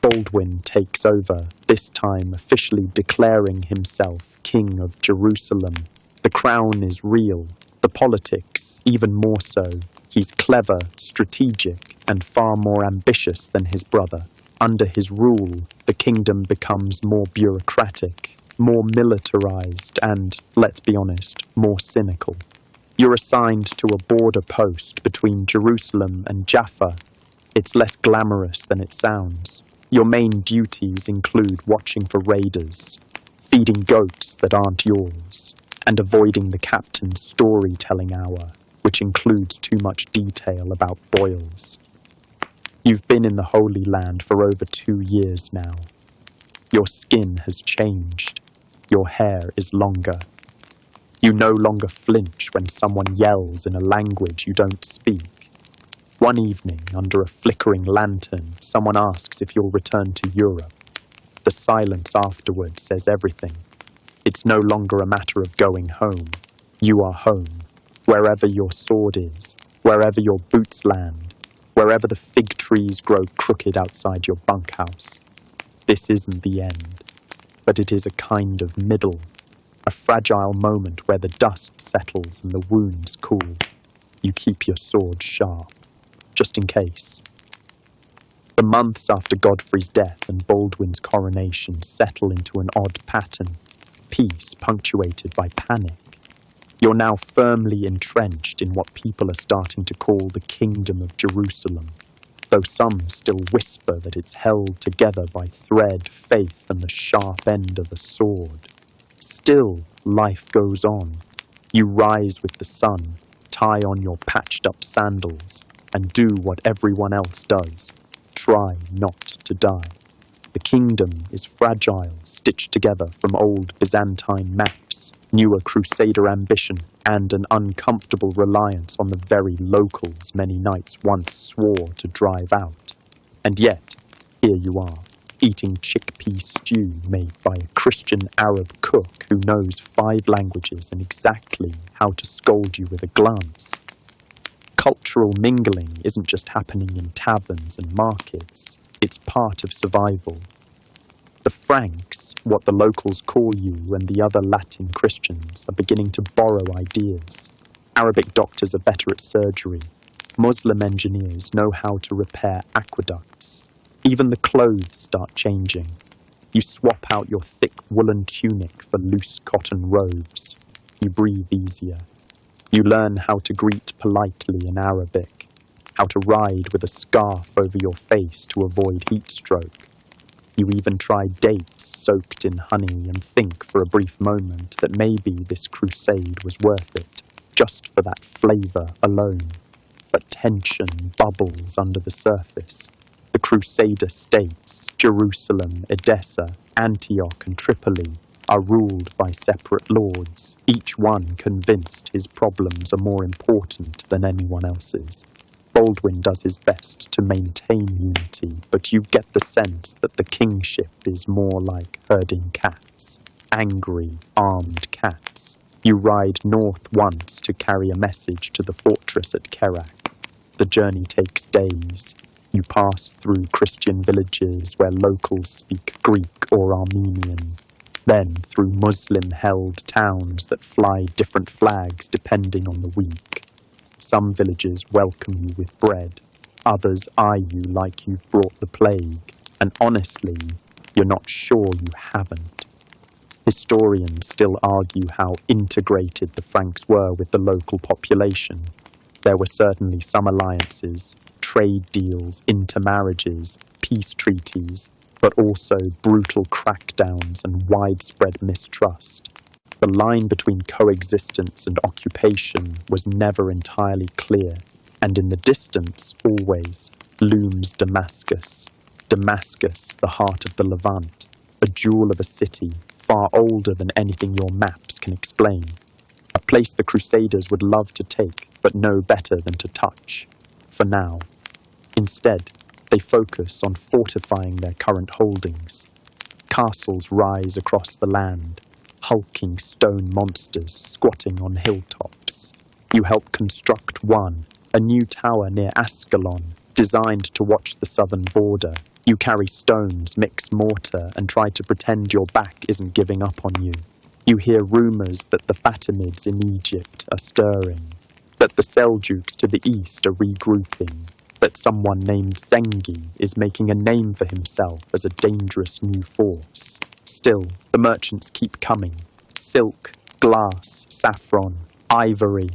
Baldwin takes over, this time officially declaring himself King of Jerusalem. The crown is real, the politics even more so. He's clever, strategic, and far more ambitious than his brother. Under his rule, the kingdom becomes more bureaucratic, more militarized, and, let's be honest, more cynical. You're assigned to a border post between Jerusalem and Jaffa. It's less glamorous than it sounds. Your main duties include watching for raiders, feeding goats that aren't yours, and avoiding the captain's storytelling hour, which includes too much detail about boils. You've been in the Holy Land for over 2 years now. Your skin has changed. Your hair is longer. You no longer flinch when someone yells in a language you don't speak. One evening, under a flickering lantern, someone asks if you'll return to Europe. The silence afterward says everything. It's no longer a matter of going home. You are home, wherever your sword is, wherever your boots land, wherever the fig trees grow crooked outside your bunkhouse. This isn't the end, but it is a kind of middle, a fragile moment where the dust settles and the wounds cool. You keep your sword sharp, just in case. The months after Godfrey's death and Baldwin's coronation settle into an odd pattern, peace punctuated by panic. You're now firmly entrenched in what people are starting to call the Kingdom of Jerusalem, though some still whisper that it's held together by thread, faith, and the sharp end of a sword. Still, life goes on. You rise with the sun, tie on your patched-up sandals, and do what everyone else does. Try not to die. The kingdom is fragile, stitched together from old Byzantine maps, newer Crusader ambition, and an uncomfortable reliance on the very locals many knights once swore to drive out. And yet, here you are, eating chickpea stew made by a Christian Arab cook who knows 5 languages and exactly how to scold you with a glance. Cultural mingling isn't just happening in taverns and markets, it's part of survival. The Franks, what the locals call you, and the other Latin Christians are beginning to borrow ideas. Arabic doctors are better at surgery. Muslim engineers know how to repair aqueducts. Even the clothes start changing. You swap out your thick woolen tunic for loose cotton robes. You breathe easier. You learn how to greet politely in Arabic, how to ride with a scarf over your face to avoid heat stroke. You even try dates soaked in honey and think for a brief moment that maybe this crusade was worth it, just for that flavour alone. But tension bubbles under the surface. The Crusader states, Jerusalem, Edessa, Antioch and Tripoli, are ruled by separate lords, each one convinced his problems are more important than anyone else's. Baldwin does his best to maintain unity, but you get the sense that the kingship is more like herding cats. Angry, armed cats. You ride north once to carry a message to the fortress at Kerak. The journey takes days. You pass through Christian villages where locals speak Greek or Armenian, then through Muslim-held towns that fly different flags depending on the week. Some villages welcome you with bread, others eye you like you've brought the plague, and honestly, you're not sure you haven't. Historians still argue how integrated the Franks were with the local population. There were certainly some alliances, trade deals, intermarriages, peace treaties, but also brutal crackdowns and widespread mistrust. The line between coexistence and occupation was never entirely clear, and in the distance, always, looms Damascus. Damascus, the heart of the Levant, a jewel of a city, far older than anything your maps can explain. A place the Crusaders would love to take, but know better than to touch. For now. Instead, they focus on fortifying their current holdings. Castles rise across the land, hulking stone monsters squatting on hilltops. You help construct one, a new tower near Ascalon, designed to watch the southern border. You carry stones, mix mortar, and try to pretend your back isn't giving up on you. You hear rumours that the Fatimids in Egypt are stirring, that the Seljuks to the east are regrouping, that someone named Zengi is making a name for himself as a dangerous new force. Still, the merchants keep coming. Silk, glass, saffron, ivory.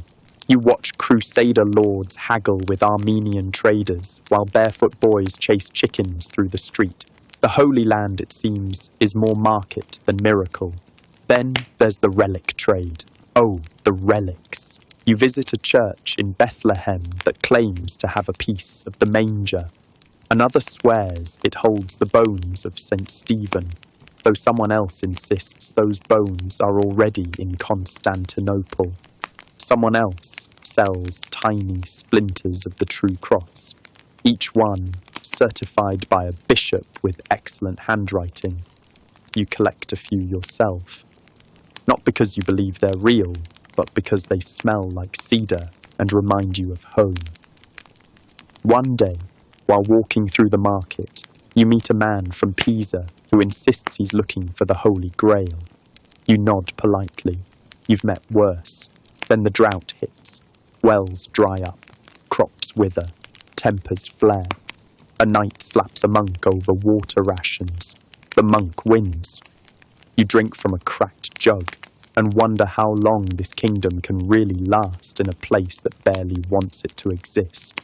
You watch Crusader lords haggle with Armenian traders, while barefoot boys chase chickens through the street. The Holy Land, it seems, is more market than miracle. Then there's the relic trade. Oh, the relics. You visit a church in Bethlehem that claims to have a piece of the manger. Another swears it holds the bones of St. Stephen, though someone else insists those bones are already in Constantinople. Someone else sells tiny splinters of the true cross, each one certified by a bishop with excellent handwriting. You collect a few yourself, not because you believe they're real, but because they smell like cedar and remind you of home. One day, while walking through the market, you meet a man from Pisa who insists he's looking for the Holy Grail. You nod politely. You've met worse. Then the drought hits. Wells dry up. Crops wither. Tempers flare. A knight slaps a monk over water rations. The monk wins. You drink from a cracked jug. and wonder how long this kingdom can really last in a place that barely wants it to exist.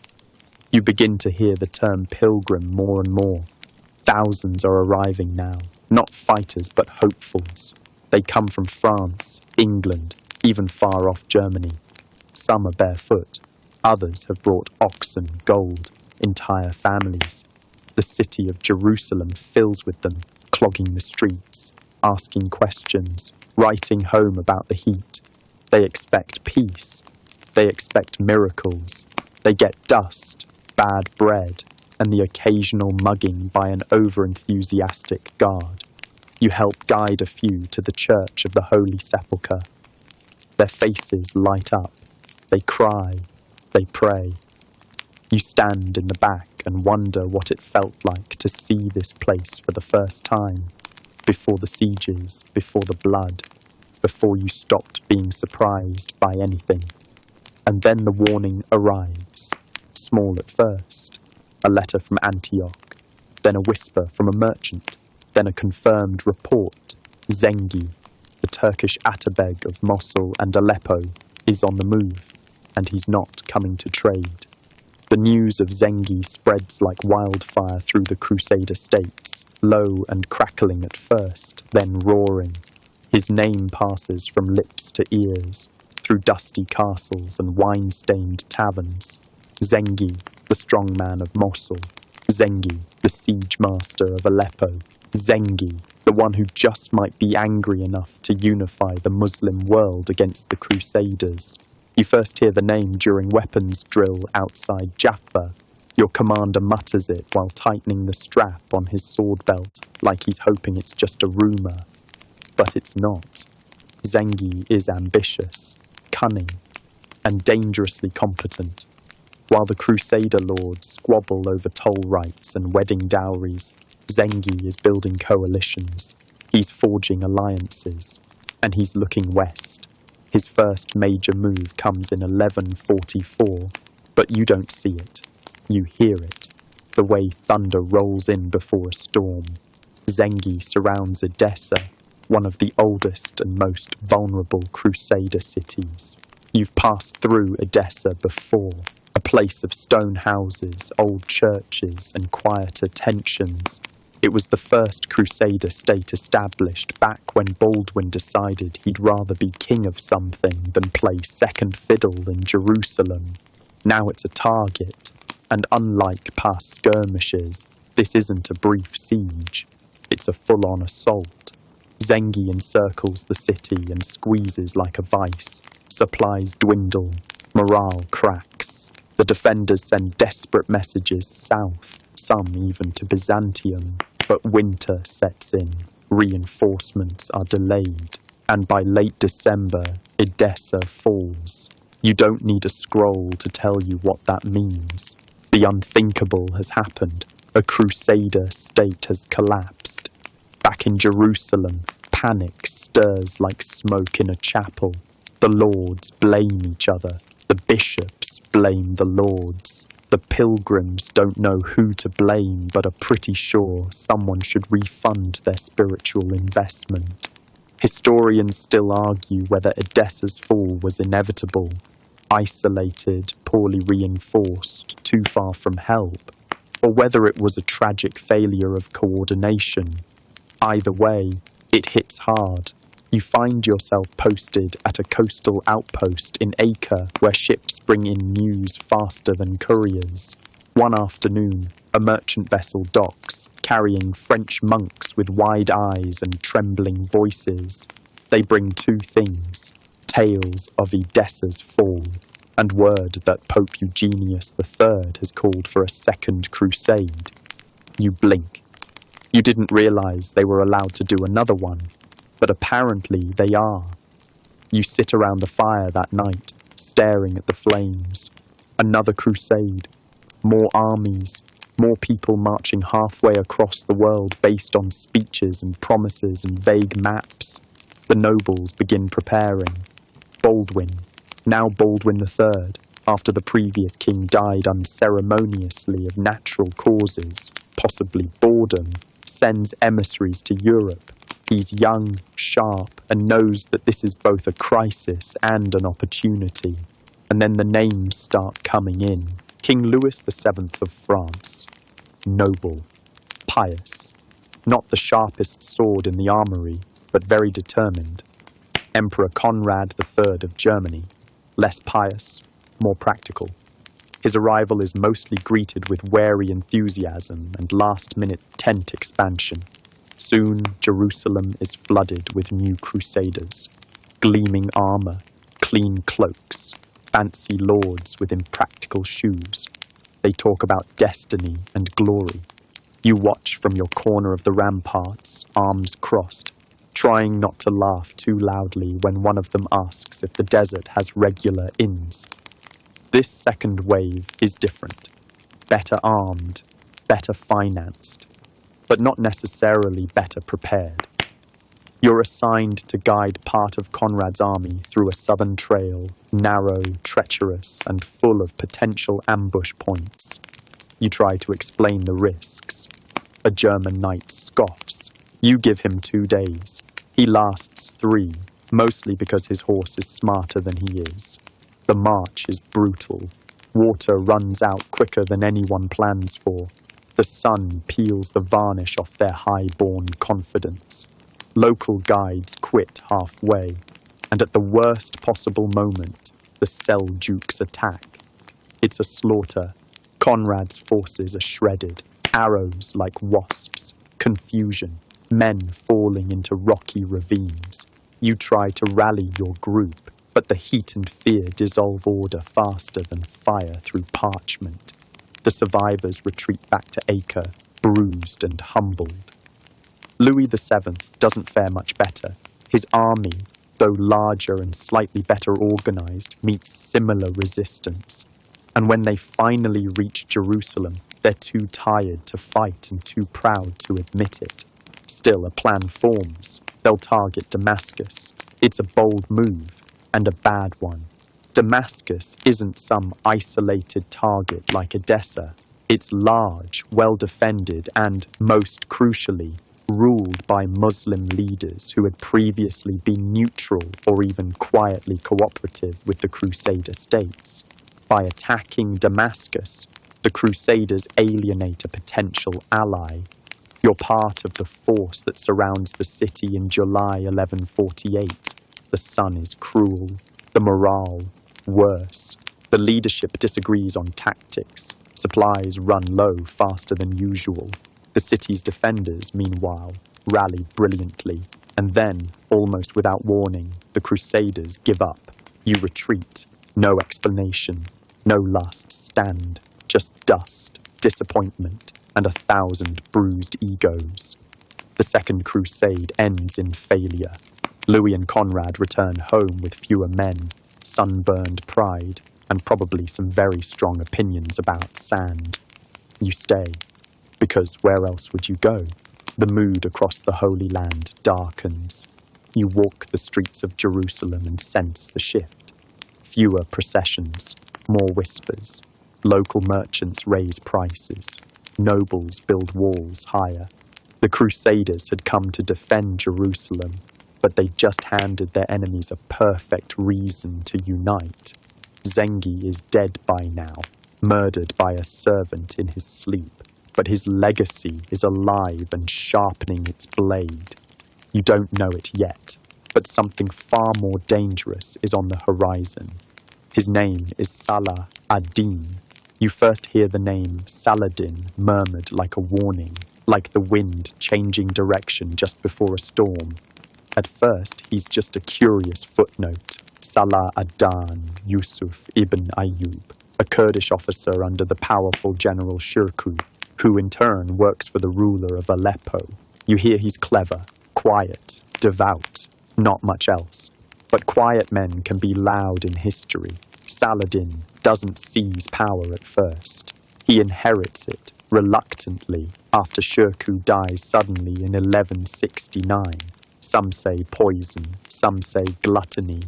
You begin to hear the term pilgrim more and more. Thousands are arriving now, not fighters but hopefuls. They come from France, England, even far off Germany. Some are barefoot. Others have brought oxen, gold, entire families. The city of Jerusalem fills with them, clogging the streets, asking questions, writing home about the heat. They expect peace. They expect miracles. They get dust, bad bread, and the occasional mugging by an over-enthusiastic guard. You help guide a few to the Church of the Holy Sepulchre. Their faces light up. They cry. They pray. You stand in the back and wonder what it felt like to see this place for the first time, before the sieges, before the blood, before you stopped being surprised by anything. And then the warning arrives, small at first, a letter from Antioch, then a whisper from a merchant, then a confirmed report. Zengi, the Turkish Atabeg of Mosul and Aleppo, is on the move, and he's not coming to trade. The news of Zengi spreads like wildfire through the Crusader states, low and crackling at first, then roaring. His name passes from lips to ears, through dusty castles and wine-stained taverns. Zengi, the strongman of Mosul. Zengi, the siege master of Aleppo. Zengi, the one who just might be angry enough to unify the Muslim world against the Crusaders. You first hear the name during weapons drill outside Jaffa. Your commander mutters it while tightening the strap on his sword belt, like he's hoping it's just a rumour. But it's not. Zengi is ambitious, cunning, and dangerously competent. While the Crusader lords squabble over toll rights and wedding dowries, Zengi is building coalitions. He's forging alliances, and he's looking west. His first major move comes in 1144, but you don't see it. You hear it, the way thunder rolls in before a storm. Zengi surrounds Edessa, one of the oldest and most vulnerable Crusader cities. You've passed through Edessa before, a place of stone houses, old churches, and quieter tensions. It was the first Crusader state established back when Baldwin decided he'd rather be king of something than play second fiddle in Jerusalem. Now it's a target, and unlike past skirmishes, this isn't a brief siege. It's a full-on assault. Zengi encircles the city and squeezes like a vice. Supplies dwindle. Morale cracks. The defenders send desperate messages south, some even to Byzantium. But winter sets in. Reinforcements are delayed. And by late December, Edessa falls. You don't need a scroll to tell you what that means. The unthinkable has happened. A Crusader state has collapsed. Back in Jerusalem, panic stirs like smoke in a chapel. The lords blame each other. The bishops blame the lords. The pilgrims don't know who to blame, but are pretty sure someone should refund their spiritual investment. Historians still argue whether Edessa's fall was inevitable, isolated, poorly reinforced, too far from help, or whether it was a tragic failure of coordination. Either way, it hits hard. You find yourself posted at a coastal outpost in Acre where ships bring in news faster than couriers. One afternoon, a merchant vessel docks, carrying French monks with wide eyes and trembling voices. They bring two things: tales of Edessa's fall, and word that Pope Eugenius III has called for a second crusade. You blink. You didn't realize they were allowed to do another one, but apparently they are. You sit around the fire that night, staring at the flames. Another crusade. More armies. More people marching halfway across the world based on speeches and promises and vague maps. The nobles begin preparing. Baldwin, now Baldwin III, after the previous king died unceremoniously of natural causes, possibly boredom, sends emissaries to Europe. He's young, sharp, and knows that this is both a crisis and an opportunity. And then the names start coming in. King Louis VII of France. Noble. Pious. Not the sharpest sword in the armory, but very determined. Emperor Conrad III of Germany. Less pious, more practical. His arrival is mostly greeted with wary enthusiasm and last-minute tent expansion. Soon, Jerusalem is flooded with new crusaders. Gleaming armor, clean cloaks, fancy lords with impractical shoes. They talk about destiny and glory. You watch from your corner of the ramparts, arms crossed, trying not to laugh too loudly when one of them asks if the desert has regular inns. This second wave is different. Better armed, better financed, but not necessarily better prepared. You're assigned to guide part of Conrad's army through a southern trail, narrow, treacherous, and full of potential ambush points. You try to explain the risks. A German knight scoffs. You give him 2 days. He lasts 3, mostly because his horse is smarter than he is. The march is brutal. Water runs out quicker than anyone plans for. The sun peels the varnish off their high-born confidence. Local guides quit halfway, and at the worst possible moment, the Seljouks attack. It's a slaughter. Conrad's forces are shredded. Arrows like wasps. Confusion. Men falling into rocky ravines. You try to rally your group, but the heat and fear dissolve order faster than fire through parchment. The survivors retreat back to Acre, bruised and humbled. Louis VII doesn't fare much better. His army, though larger and slightly better organized, meets similar resistance. And when they finally reach Jerusalem, they're too tired to fight and too proud to admit it. Still, a plan forms. They'll target Damascus. It's a bold move, and a bad one. Damascus isn't some isolated target like Edessa. It's large, well-defended, and, most crucially, ruled by Muslim leaders who had previously been neutral or even quietly cooperative with the Crusader states. By attacking Damascus, the Crusaders alienate a potential ally. You're part of the force that surrounds the city in July 1148. The sun is cruel, the morale worse. The leadership disagrees on tactics. Supplies run low faster than usual. The city's defenders, meanwhile, rally brilliantly. And then, almost without warning, the Crusaders give up. You retreat. No explanation. No last stand. Just dust, disappointment, and 1,000 bruised egos. The Second Crusade ends in failure. Louis and Conrad return home with fewer men, sunburned pride, and probably some very strong opinions about sand. You stay, because where else would you go? The mood across the Holy Land darkens. You walk the streets of Jerusalem and sense the shift. Fewer processions, more whispers. Local merchants raise prices. Nobles build walls higher. The Crusaders had come to defend Jerusalem, but they just handed their enemies a perfect reason to unite. Zengi is dead by now, murdered by a servant in his sleep, but his legacy is alive and sharpening its blade. You don't know it yet, but something far more dangerous is on the horizon. His name is Salah ad-Din. You first hear the name Saladin murmured like a warning, like the wind changing direction just before a storm. At first, he's just a curious footnote. Salah ad-Din Yusuf ibn Ayyub, a Kurdish officer under the powerful General Shirkuh, who in turn works for the ruler of Aleppo. You hear he's clever, quiet, devout, not much else. But quiet men can be loud in history. Saladin doesn't seize power at first. He inherits it, reluctantly, after Shirkuh dies suddenly in 1169. Some say poison, some say gluttony.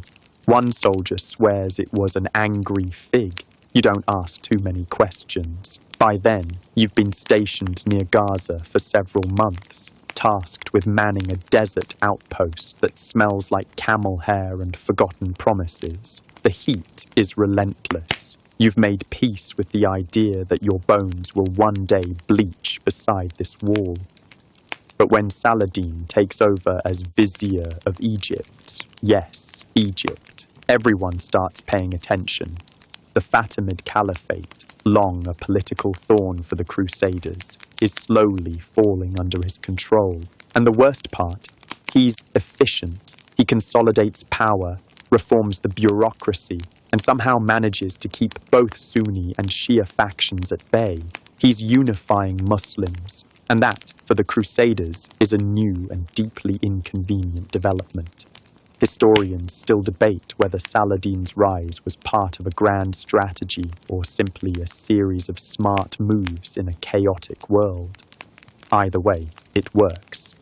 One soldier swears it was an angry fig. You don't ask too many questions. By then, you've been stationed near Gaza for several months. tasked with manning a desert outpost that smells like camel hair and forgotten promises. The heat is relentless. You've made peace with the idea that your bones will one day bleach beside this wall. But when Saladin takes over as vizier of Egypt, yes, Egypt, everyone starts paying attention. The Fatimid Caliphate, long a political thorn for the Crusaders, is slowly falling under his control. And the worst part, he's efficient. He consolidates power, reforms the bureaucracy, and somehow manages to keep both Sunni and Shia factions at bay. He's unifying Muslims, and that, for the Crusaders, is a new and deeply inconvenient development. Historians still debate whether Saladin's rise was part of a grand strategy or simply a series of smart moves in a chaotic world. Either way, it works.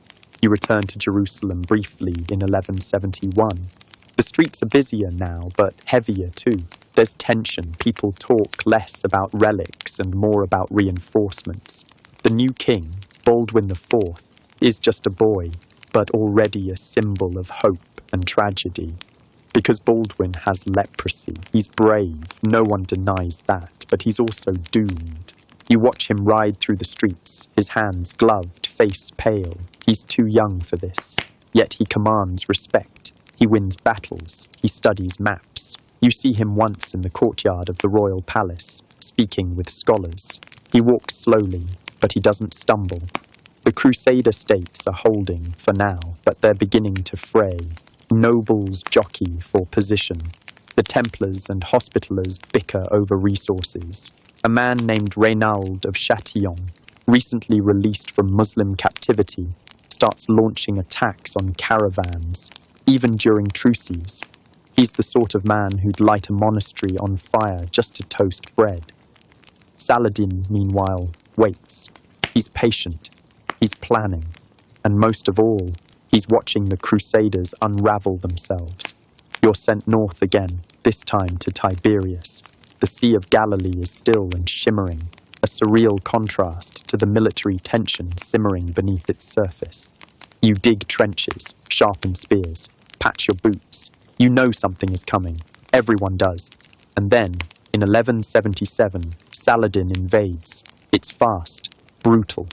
You return to Jerusalem briefly in 1171. The streets are busier now, but heavier too. There's tension, people talk less about relics and more about reinforcements. The new king, Baldwin IV, is just a boy, but already a symbol of hope and tragedy. Because Baldwin has leprosy, he's brave, no one denies that, but he's also doomed. You watch him ride through the streets, his hands gloved, face pale. He's too young for this, yet he commands respect. He wins battles, he studies maps. You see him once in the courtyard of the royal palace, speaking with scholars. He walks slowly, but he doesn't stumble. The Crusader states are holding for now, but they're beginning to fray. Nobles jockey for position. The Templars and Hospitallers bicker over resources. A man named Reynald of Châtillon, recently released from Muslim captivity, starts launching attacks on caravans, even during truces. He's the sort of man who'd light a monastery on fire just to toast bread. Saladin, meanwhile, waits. He's patient. He's planning. And most of all, he's watching the Crusaders unravel themselves. You're sent north again, this time to Tiberias. The Sea of Galilee is still and shimmering, a surreal contrast to the military tension simmering beneath its surface. You dig trenches, sharpen spears, patch your boots. You know something is coming. Everyone does. And then, in 1177, Saladin invades. It's fast, brutal.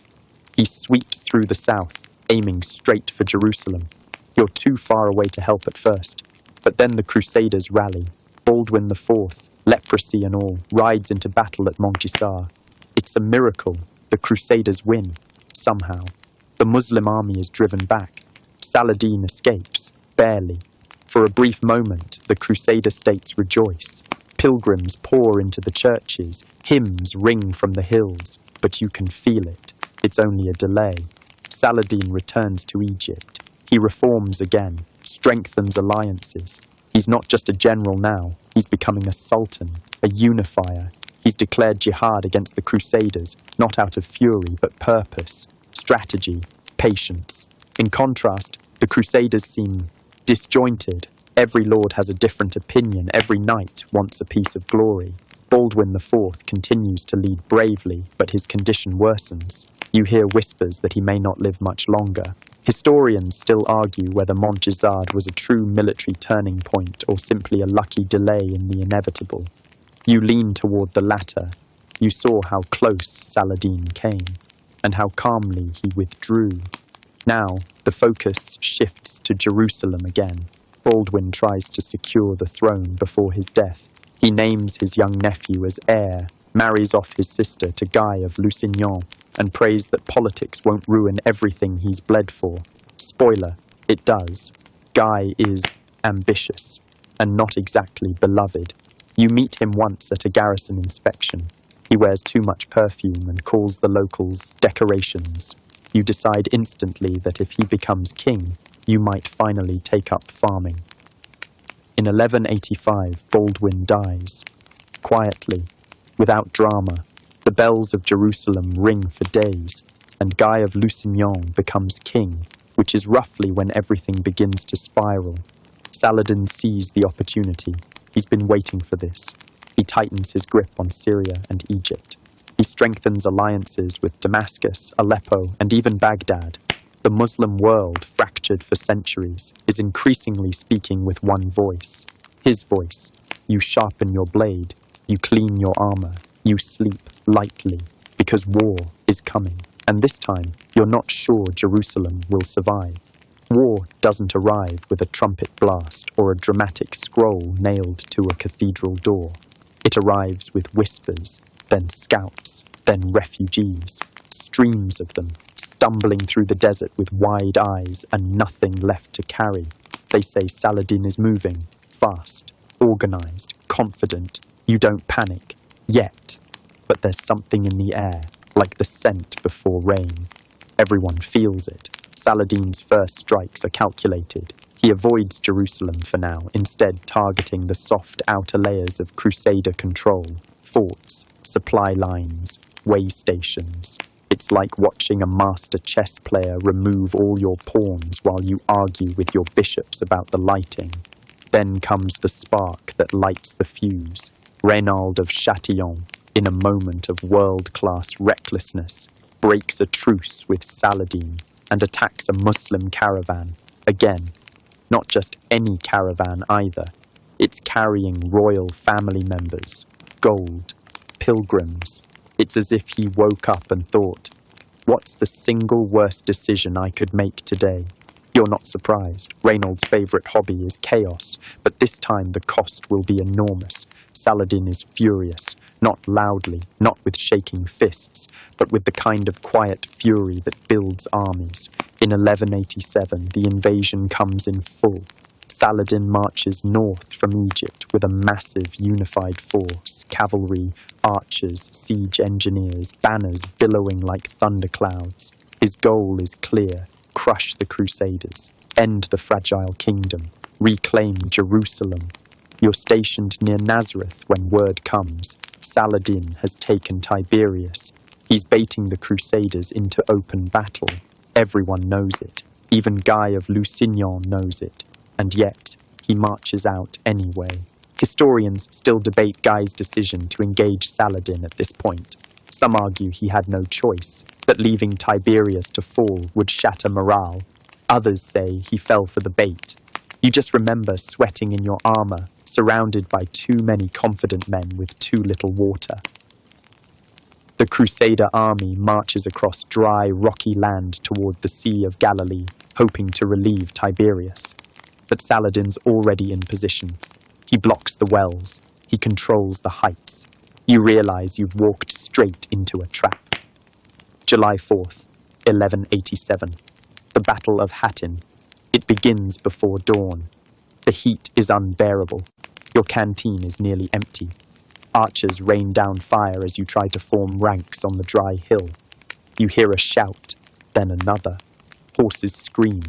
He sweeps through the south, aiming straight for Jerusalem. You're too far away to help at first. But then the Crusaders rally. Baldwin IV, leprosy and all, rides into battle at Montgisar. It's a miracle. The Crusaders win, somehow. The Muslim army is driven back. Saladin escapes, barely. For a brief moment, the Crusader states rejoice. Pilgrims pour into the churches, hymns ring from the hills, but you can feel it. It's only a delay. Saladin returns to Egypt. He reforms again, strengthens alliances. He's not just a general now, he's becoming a sultan, a unifier. He's declared jihad against the Crusaders, not out of fury, but purpose, strategy, patience. In contrast, the Crusaders seem disjointed. Every lord has a different opinion, every knight wants a piece of glory. Baldwin IV continues to lead bravely, but his condition worsens. You hear whispers that he may not live much longer. Historians still argue whether Montgisard was a true military turning point or simply a lucky delay in the inevitable. You lean toward the latter. You saw how close Saladin came, and how calmly he withdrew. Now, the focus shifts to Jerusalem again. Baldwin tries to secure the throne before his death. He names his young nephew as heir, marries off his sister to Guy of Lusignan, and prays that politics won't ruin everything he's bled for. Spoiler, it does. Guy is ambitious, and not exactly beloved. You meet him once at a garrison inspection. He wears too much perfume and calls the locals decorations. You decide instantly that if he becomes king, you might finally take up farming. In 1185, Baldwin dies. Quietly, without drama, the bells of Jerusalem ring for days, and Guy of Lusignan becomes king, which is roughly when everything begins to spiral. Saladin sees the opportunity. He's been waiting for this. He tightens his grip on Syria and Egypt. He strengthens alliances with Damascus, Aleppo, and even Baghdad. The Muslim world, fractured for centuries, is increasingly speaking with one voice. His voice. You sharpen your blade, you clean your armor, you sleep lightly, because war is coming. And this time, you're not sure Jerusalem will survive. War doesn't arrive with a trumpet blast or a dramatic scroll nailed to a cathedral door. It arrives with whispers, then scouts, then refugees, streams of them, stumbling through the desert with wide eyes and nothing left to carry. They say Saladin is moving, fast, organized, confident. You don't panic, yet. But there's something in the air, like the scent before rain. Everyone feels it. Saladin's first strikes are calculated. He avoids Jerusalem for now, instead targeting the soft outer layers of Crusader control, forts, supply lines, way stations. It's like watching a master chess player remove all your pawns while you argue with your bishops about the lighting. Then comes the spark that lights the fuse. Reynald of Châtillon, in a moment of world-class recklessness, breaks a truce with Saladin and attacks a Muslim caravan. Again, not just any caravan either. It's carrying royal family members, gold, pilgrims. It's as if he woke up and thought, what's the single worst decision I could make today? You're not surprised. Reynald's favourite hobby is chaos, but this time the cost will be enormous. Saladin is furious, not loudly, not with shaking fists, but with the kind of quiet fury that builds armies. In 1187, the invasion comes in full. Saladin marches north from Egypt with a massive unified force, cavalry, archers, siege engineers, banners billowing like thunderclouds. His goal is clear: crush the Crusaders, end the fragile kingdom, reclaim Jerusalem. You're stationed near Nazareth when word comes. Saladin has taken Tiberias. He's baiting the Crusaders into open battle. Everyone knows it. Even Guy of Lusignan knows it. And yet, he marches out anyway. Historians still debate Guy's decision to engage Saladin at this point. Some argue he had no choice, that leaving Tiberias to fall would shatter morale. Others say he fell for the bait. You just remember sweating in your armor, surrounded by too many confident men with too little water. The Crusader army marches across dry, rocky land toward the Sea of Galilee, hoping to relieve Tiberias. But Saladin's already in position. He blocks the wells. He controls the heights. You realize you've walked straight into a trap. July 4th, 1187. The Battle of Hattin. It begins before dawn. The heat is unbearable. Your canteen is nearly empty. Archers rain down fire as you try to form ranks on the dry hill. You hear a shout, then another. Horses scream.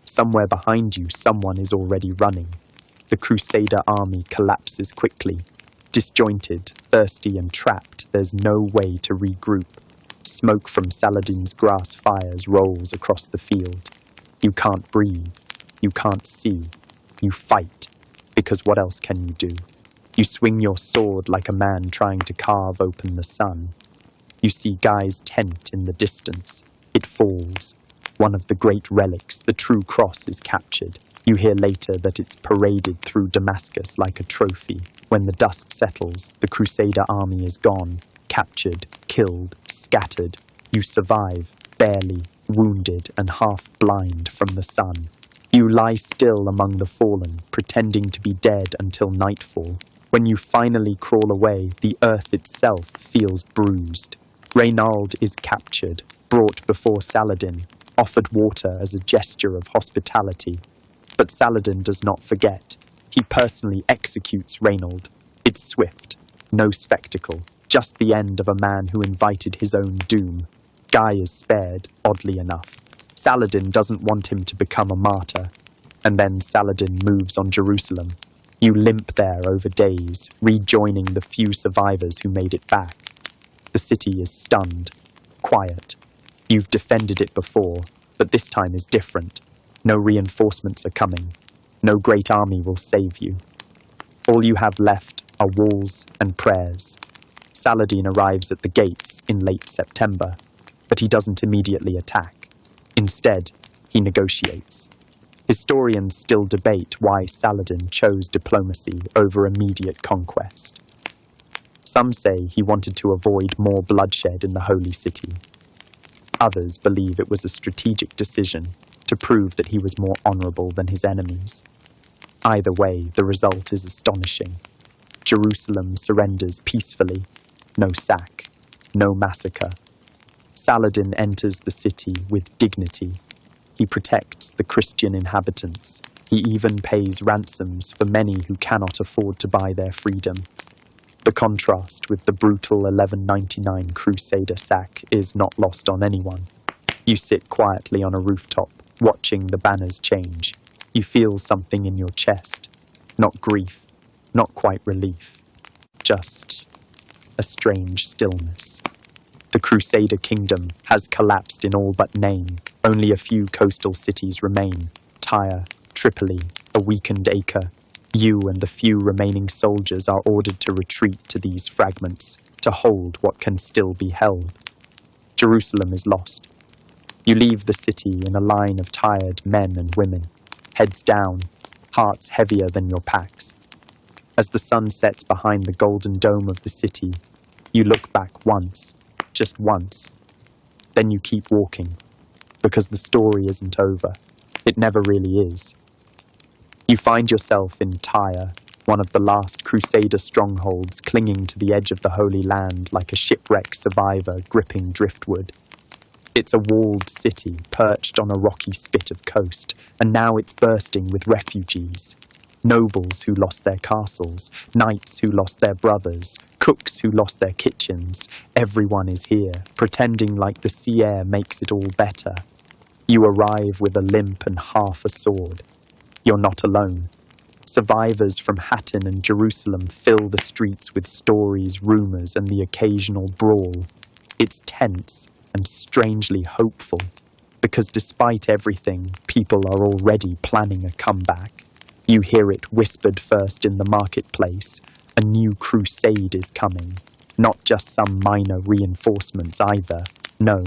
Somewhere behind you, someone is already running. The Crusader army collapses quickly. Disjointed, thirsty and trapped, there's no way to regroup. Smoke from Saladin's grass fires rolls across the field. You can't breathe. You can't see. You fight, because what else can you do? You swing your sword like a man trying to carve open the sun. You see Guy's tent in the distance. It falls. One of the great relics, the true cross, is captured. You hear later that it's paraded through Damascus like a trophy. When the dust settles, the Crusader army is gone, captured, killed, scattered. You survive, barely, wounded and half blind from the sun. You lie still among the fallen, pretending to be dead until nightfall. When you finally crawl away, the earth itself feels bruised. Reynald is captured, brought before Saladin, offered water as a gesture of hospitality. But Saladin does not forget. He personally executes Reynald. It's swift, no spectacle, just the end of a man who invited his own doom. Guy is spared, oddly enough. Saladin doesn't want him to become a martyr. And then Saladin moves on Jerusalem. You limp there over days, rejoining the few survivors who made it back. The city is stunned, quiet. You've defended it before, but this time is different. No reinforcements are coming. No great army will save you. All you have left are walls and prayers. Saladin arrives at the gates in late September, but he doesn't immediately attack. Instead, he negotiates. Historians still debate why Saladin chose diplomacy over immediate conquest. Some say he wanted to avoid more bloodshed in the Holy City. Others believe it was a strategic decision to prove that he was more honorable than his enemies. Either way, the result is astonishing. Jerusalem surrenders peacefully. No sack, no massacre. Saladin enters the city with dignity. He protects the Christian inhabitants. He even pays ransoms for many who cannot afford to buy their freedom. The contrast with the brutal 1199 Crusader sack is not lost on anyone. You sit quietly on a rooftop, watching the banners change. You feel something in your chest. Not grief, not quite relief. Just a strange stillness. The Crusader kingdom has collapsed in all but name. Only a few coastal cities remain. Tyre, Tripoli, a weakened Acre. You and the few remaining soldiers are ordered to retreat to these fragments, to hold what can still be held. Jerusalem is lost. You leave the city in a line of tired men and women, heads down, hearts heavier than your packs. As the sun sets behind the golden dome of the city, you look back once, just once. Then you keep walking, because the story isn't over. It never really is. You find yourself in Tyre, one of the last Crusader strongholds, clinging to the edge of the Holy Land like a shipwrecked survivor gripping driftwood. It's a walled city perched on a rocky spit of coast, and now it's bursting with refugees. Nobles who lost their castles, knights who lost their brothers, cooks who lost their kitchens. Everyone is here, pretending like the sea air makes it all better. You arrive with a limp and half a sword. You're not alone. Survivors from Hattin and Jerusalem fill the streets with stories, rumours, and the occasional brawl. It's tense and strangely hopeful, because despite everything, people are already planning a comeback. You hear it whispered first in the marketplace. A new crusade is coming. Not just some minor reinforcements either. No,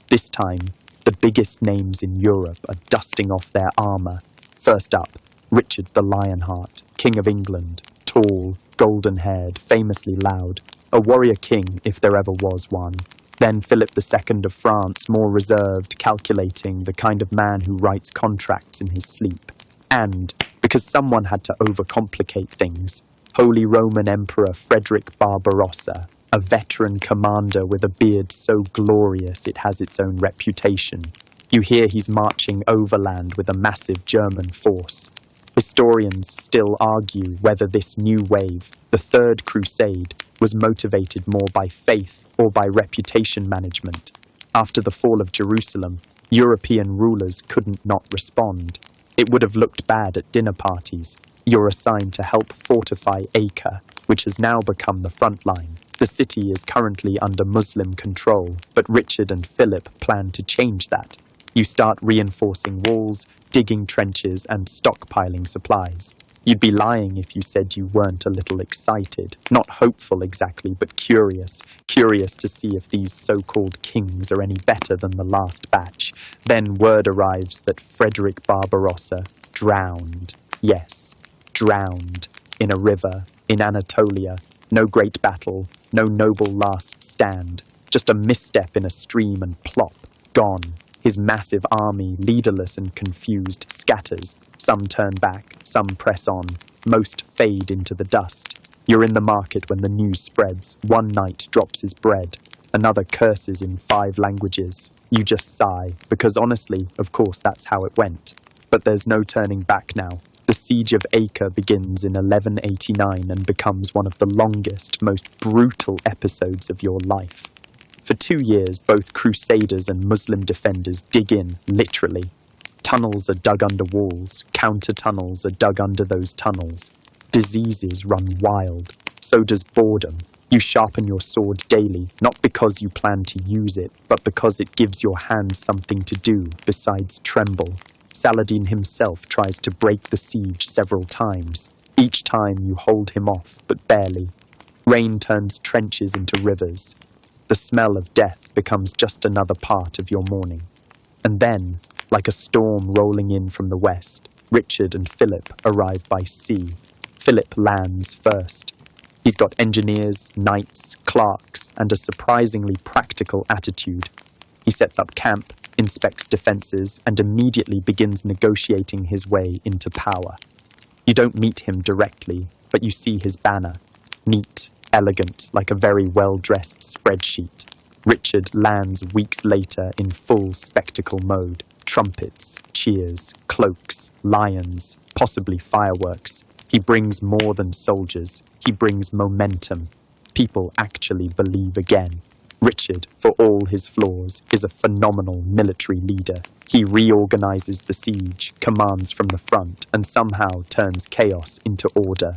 this time, the biggest names in Europe are dusting off their armour. First up, Richard the Lionheart, King of England, tall, golden-haired, famously loud, a warrior king if there ever was one. Then Philip II of France, more reserved, calculating, the kind of man who writes contracts in his sleep. And, because someone had to overcomplicate things, Holy Roman Emperor Frederick Barbarossa, a veteran commander with a beard so glorious it has its own reputation. You hear he's marching overland with a massive German force. Historians still argue whether this new wave, the Third Crusade, was motivated more by faith or by reputation management. After the fall of Jerusalem, European rulers couldn't not respond. It would have looked bad at dinner parties. You're assigned to help fortify Acre, which has now become the front line. The city is currently under Muslim control, but Richard and Philip plan to change that. You start reinforcing walls, digging trenches, and stockpiling supplies. You'd be lying if you said you weren't a little excited. Not hopeful exactly, but curious. Curious to see if these so-called kings are any better than the last batch. Then word arrives that Frederick Barbarossa drowned. Yes, drowned. In a river, in Anatolia. No great battle, no noble last stand. Just a misstep in a stream and plop, gone. His massive army, leaderless and confused, scatters. Some turn back, some press on. Most fade into the dust. You're in the market when the news spreads. One knight drops his bread. Another curses in 5 languages. You just sigh, because honestly, of course, that's how it went. But there's no turning back now. The siege of Acre begins in 1189 and becomes one of the longest, most brutal episodes of your life. For 2 years, both crusaders and Muslim defenders dig in, literally. Tunnels are dug under walls, counter-tunnels are dug under those tunnels. Diseases run wild. So does boredom. You sharpen your sword daily, not because you plan to use it, but because it gives your hands something to do besides tremble. Saladin himself tries to break the siege several times. Each time you hold him off, but barely. Rain turns trenches into rivers. The smell of death becomes just another part of your morning. And then, Like a storm rolling in from the west, Richard and Philip arrive by sea. Philip lands first. He's got engineers, knights, clerks, and a surprisingly practical attitude. He sets up camp, inspects defences, and immediately begins negotiating his way into power. You don't meet him directly, but you see his banner. Neat, elegant, like a very well-dressed spreadsheet. Richard lands weeks later in full spectacle mode. Trumpets, cheers, cloaks, lions, possibly fireworks. He brings more than soldiers. He brings momentum. People actually believe again. Richard, for all his flaws, is a phenomenal military leader. He reorganizes the siege, commands from the front, and somehow turns chaos into order.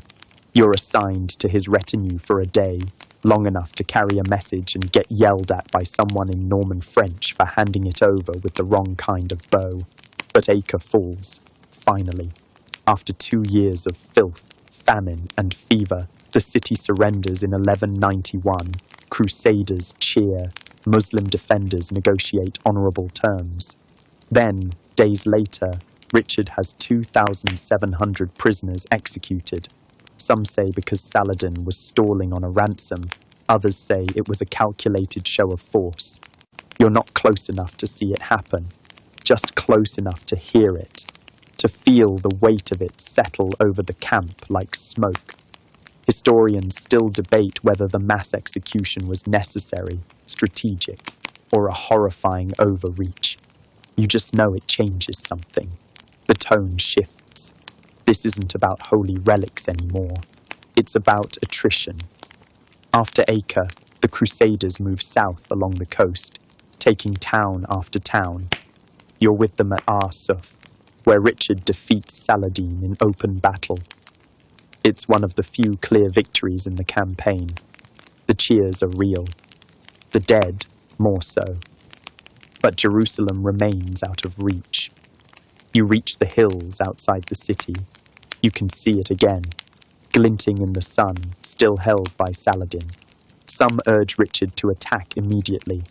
You're assigned to his retinue for a day, long enough to carry a message and get yelled at by someone in Norman French for handing it over with the wrong kind of bow. But Acre falls, finally. After 2 years of filth, famine, and fever, the city surrenders in 1191. Crusaders cheer. Muslim defenders negotiate honourable terms. Then, days later, Richard has 2,700 prisoners executed. Some say because Saladin was stalling on a ransom. Others say it was a calculated show of force. You're not close enough to see it happen, just close enough to hear it, to feel the weight of it settle over the camp like smoke. Historians still debate whether the mass execution was necessary, strategic, or a horrifying overreach. You just know it changes something. The tone shifts. This isn't about holy relics anymore. It's about attrition. After Acre, the Crusaders move south along the coast, taking town after town. You're with them at Arsuf, where Richard defeats Saladin in open battle. It's one of the few clear victories in the campaign. The cheers are real. The dead, more so. But Jerusalem remains out of reach. You reach the hills outside the city. You can see it again, glinting in the sun, still held by Saladin. Some urge Richard to attack immediately.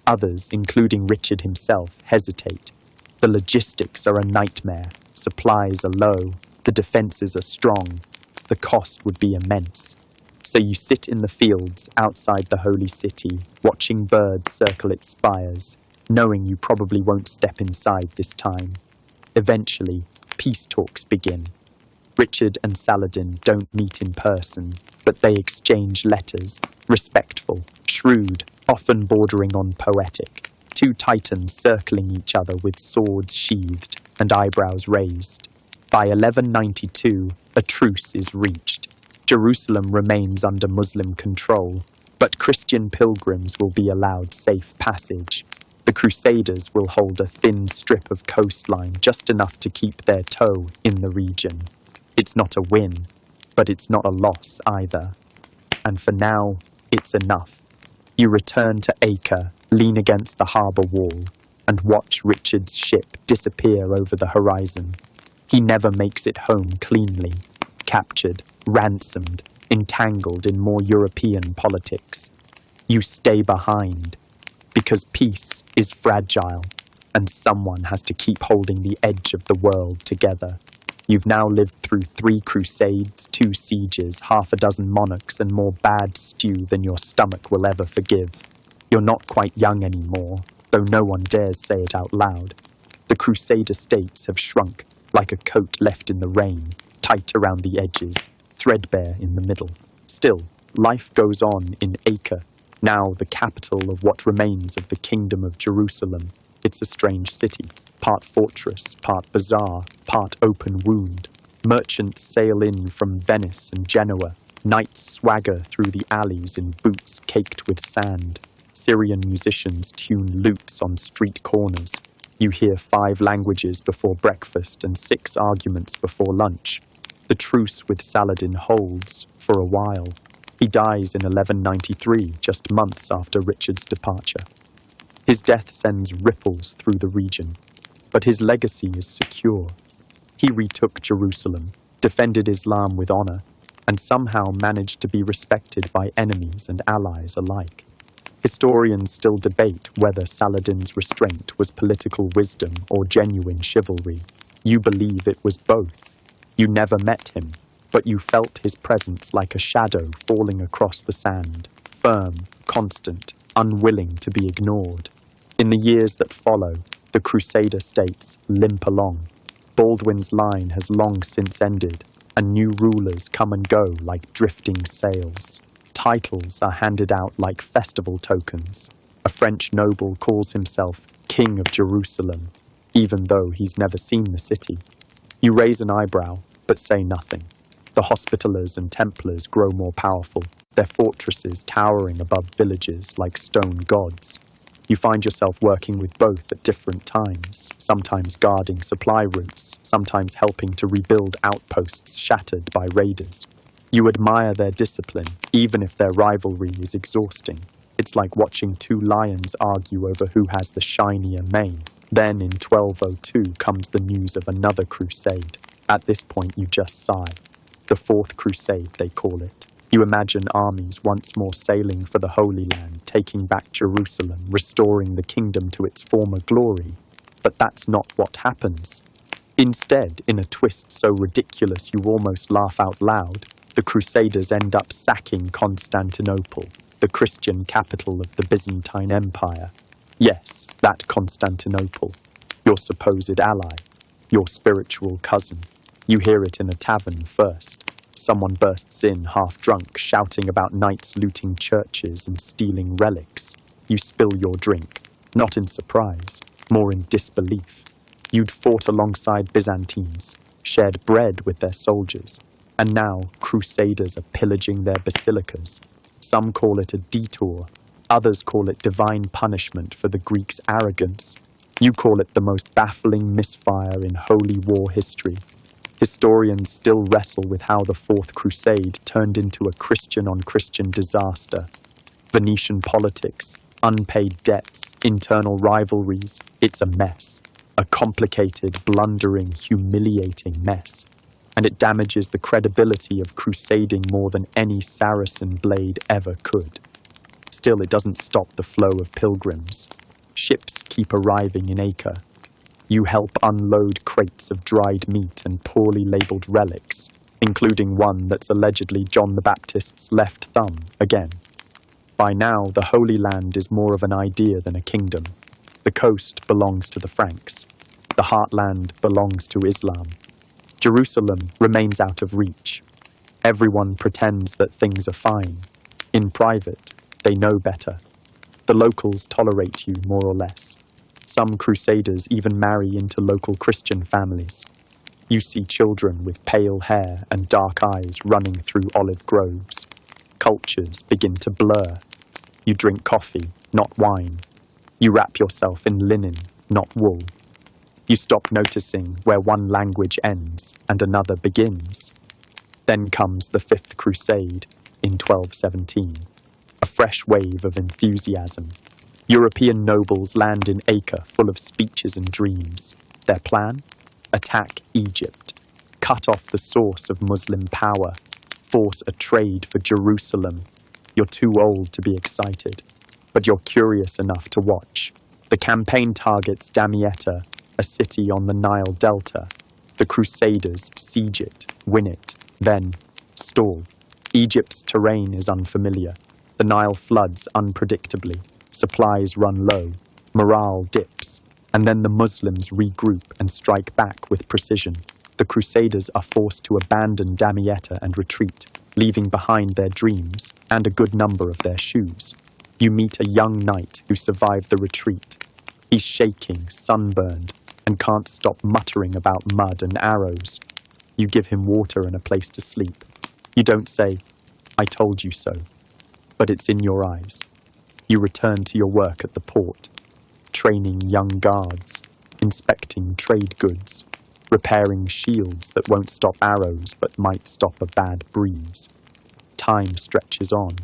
Others, including Richard himself, hesitate. The logistics are a nightmare. Supplies are low. The defences are strong. The cost would be immense. So you sit in the fields outside the holy city, watching birds circle its spires, knowing you probably won't step inside this time. Eventually, peace talks begin. Richard and Saladin don't meet in person, but they exchange letters, respectful, shrewd, often bordering on poetic. Two titans circling each other with swords sheathed and eyebrows raised. By 1192, a truce is reached. Jerusalem remains under Muslim control, but Christian pilgrims will be allowed safe passage. The Crusaders will hold a thin strip of coastline, just enough to keep their toe in the region. It's not a win, but it's not a loss either. And for now, it's enough. You return to Acre, lean against the harbour wall, and watch Richard's ship disappear over the horizon. He never makes it home cleanly, captured, ransomed, entangled in more European politics. You stay behind, because peace is fragile, and someone has to keep holding the edge of the world together. You've now lived through 3 crusades, 2 sieges, half a dozen monarchs, and more bad stew than your stomach will ever forgive. You're not quite young anymore, though no one dares say it out loud. The Crusader states have shrunk, like a coat left in the rain, tight around the edges, threadbare in the middle. Still, life goes on in Acre, now the capital of what remains of the Kingdom of Jerusalem. It's a strange city, part fortress, part bazaar, part open wound. Merchants sail in from Venice and Genoa. Knights swagger through the alleys in boots caked with sand. Syrian musicians tune lutes on street corners. You hear 5 languages before breakfast and 6 arguments before lunch. The truce with Saladin holds for a while. He dies in 1193, just months after Richard's departure. His death sends ripples through the region, but his legacy is secure. He retook Jerusalem, defended Islam with honor, and somehow managed to be respected by enemies and allies alike. Historians still debate whether Saladin's restraint was political wisdom or genuine chivalry. You believe it was both. You never met him, but you felt his presence like a shadow falling across the sand, firm, constant, unwilling to be ignored. In the years that follow, the Crusader states limp along. Baldwin's line has long since ended, and new rulers come and go like drifting sails. Titles are handed out like festival tokens. A French noble calls himself King of Jerusalem, even though he's never seen the city. You raise an eyebrow, but say nothing. The Hospitallers and Templars grow more powerful, their fortresses towering above villages like stone gods. You find yourself working with both at different times, sometimes guarding supply routes, sometimes helping to rebuild outposts shattered by raiders. You admire their discipline, even if their rivalry is exhausting. It's like watching two lions argue over who has the shinier mane. Then in 1202 comes the news of another crusade. At this point you just sigh. The Fourth Crusade, they call it. You imagine armies once more sailing for the Holy Land, taking back Jerusalem, restoring the kingdom to its former glory. But that's not what happens. Instead, in a twist so ridiculous you almost laugh out loud, the Crusaders end up sacking Constantinople, the Christian capital of the Byzantine Empire. Yes, that Constantinople, your supposed ally, your spiritual cousin. You hear it in a tavern first. Someone bursts in half-drunk, shouting about knights looting churches and stealing relics. You spill your drink, not in surprise, more in disbelief. You'd fought alongside Byzantines, shared bread with their soldiers, and now Crusaders are pillaging their basilicas. Some call it a detour, others call it divine punishment for the Greeks' arrogance. You call it the most baffling misfire in holy war history. Historians still wrestle with how the Fourth Crusade turned into a Christian-on-Christian disaster. Venetian politics, unpaid debts, internal rivalries, it's a mess. A complicated, blundering, humiliating mess. And it damages the credibility of crusading more than any Saracen blade ever could. Still, it doesn't stop the flow of pilgrims. Ships keep arriving in Acre. You help unload crates of dried meat and poorly labelled relics, including one that's allegedly John the Baptist's left thumb, again. By now, the Holy Land is more of an idea than a kingdom. The coast belongs to the Franks. The heartland belongs to Islam. Jerusalem remains out of reach. Everyone pretends that things are fine. In private, they know better. The locals tolerate you more or less. Some crusaders even marry into local Christian families. You see children with pale hair and dark eyes running through olive groves. Cultures begin to blur. You drink coffee, not wine. You wrap yourself in linen, not wool. You stop noticing where one language ends and another begins. Then comes the Fifth Crusade in 1217. A fresh wave of enthusiasm. European nobles land in Acre full of speeches and dreams. Their plan? Attack Egypt. Cut off the source of Muslim power. Force a trade for Jerusalem. You're too old to be excited, but you're curious enough to watch. The campaign targets Damietta, a city on the Nile Delta. The Crusaders siege it, win it, then stall. Egypt's terrain is unfamiliar. The Nile floods unpredictably. Supplies run low. Morale dips. And then the Muslims regroup and strike back with precision. The Crusaders are forced to abandon Damietta and retreat, leaving behind their dreams and a good number of their shoes. You meet a young knight who survived the retreat. He's shaking, sunburned, and can't stop muttering about mud and arrows. You give him water and a place to sleep. You don't say, "I told you so," but it's in your eyes. You return to your work at the port, training young guards, inspecting trade goods, repairing shields that won't stop arrows but might stop a bad breeze. Time stretches on.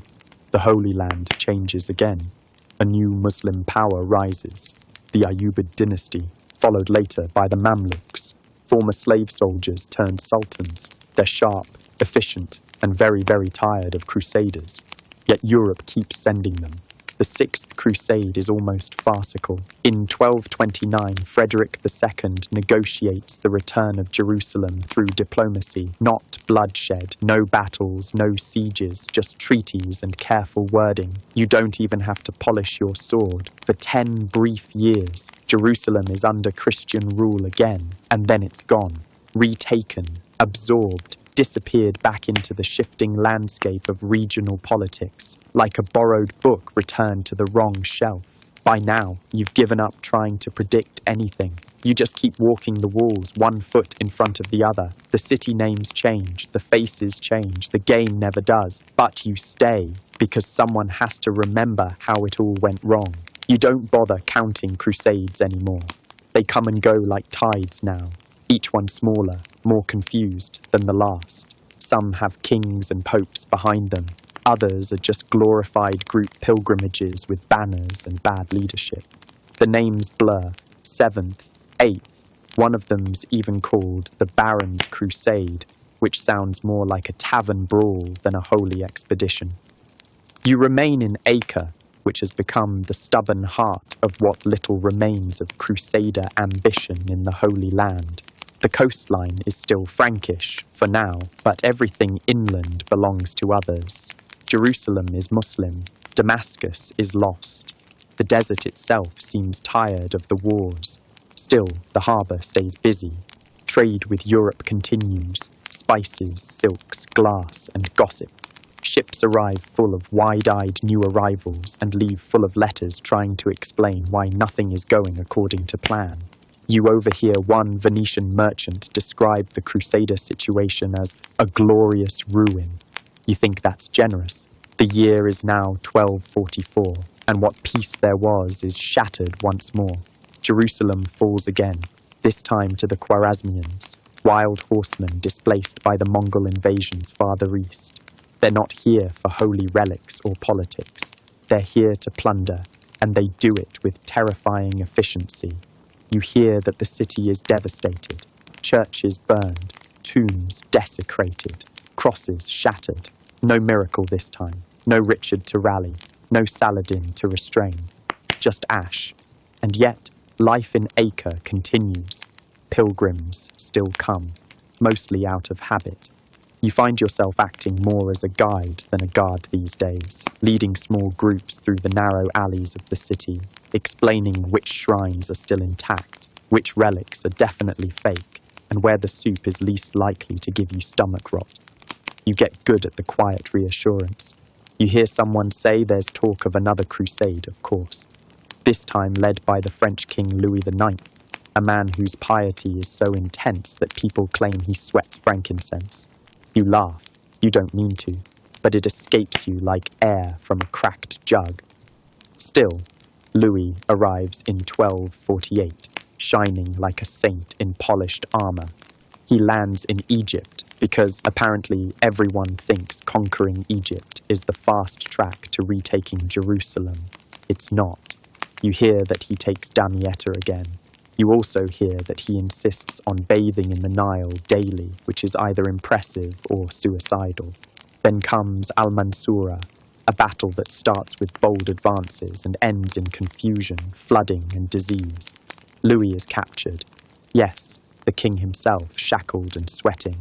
The Holy Land changes again. A new Muslim power rises. The Ayyubid dynasty, followed later by the Mamluks. Former slave soldiers turned sultans. They're sharp, efficient, and very, very tired of crusaders. Yet Europe keeps sending them. The Sixth Crusade is almost farcical. In 1229, Frederick II negotiates the return of Jerusalem through diplomacy, not bloodshed, no battles, no sieges, just treaties and careful wording. You don't even have to polish your sword. For 10 brief years, Jerusalem is under Christian rule again, and then it's gone, retaken, absorbed, disappeared back into the shifting landscape of regional politics, like a borrowed book returned to the wrong shelf. By now, you've given up trying to predict anything. You just keep walking the walls, one foot in front of the other. The city names change, the faces change, the game never does. But you stay, because someone has to remember how it all went wrong. You don't bother counting crusades anymore. They come and go like tides now, each one smaller, more confused than the last. Some have kings and popes behind them. Others are just glorified group pilgrimages with banners and bad leadership. The names blur. 7th, 8th. One of them's even called the Baron's Crusade, which sounds more like a tavern brawl than a holy expedition. You remain in Acre, which has become the stubborn heart of what little remains of crusader ambition in the Holy Land. The coastline is still Frankish for now, but everything inland belongs to others. Jerusalem is Muslim, Damascus is lost. The desert itself seems tired of the wars. Still, the harbour stays busy. Trade with Europe continues. Spices, silks, glass, and gossip. Ships arrive full of wide-eyed new arrivals and leave full of letters trying to explain why nothing is going according to plan. You overhear one Venetian merchant describe the Crusader situation as a glorious ruin. You think that's generous. The year is now 1244, and what peace there was is shattered once more. Jerusalem falls again, this time to the Khwarezmians, wild horsemen displaced by the Mongol invasions farther east. They're not here for holy relics or politics. They're here to plunder, and they do it with terrifying efficiency. You hear that the city is devastated, churches burned, tombs desecrated, crosses shattered. No miracle this time, no Richard to rally, no Saladin to restrain, just ash. And yet, life in Acre continues. Pilgrims still come, mostly out of habit. You find yourself acting more as a guide than a guard these days, leading small groups through the narrow alleys of the city, explaining which shrines are still intact, which relics are definitely fake, and where the soup is least likely to give you stomach rot. You get good at the quiet reassurance. You hear someone say there's talk of another crusade, of course, this time led by the French King Louis IX, a man whose piety is so intense that people claim he sweats frankincense. You laugh. You don't mean to, but it escapes you like air from a cracked jug. Still, Louis arrives in 1248, shining like a saint in polished armor. He lands in Egypt because apparently everyone thinks conquering Egypt is the fast track to retaking Jerusalem. It's not. You hear that he takes Damietta again. You also hear that he insists on bathing in the Nile daily, which is either impressive or suicidal. Then comes Al-Mansura, a battle that starts with bold advances and ends in confusion, flooding, and disease. Louis is captured. Yes, the king himself, shackled and sweating.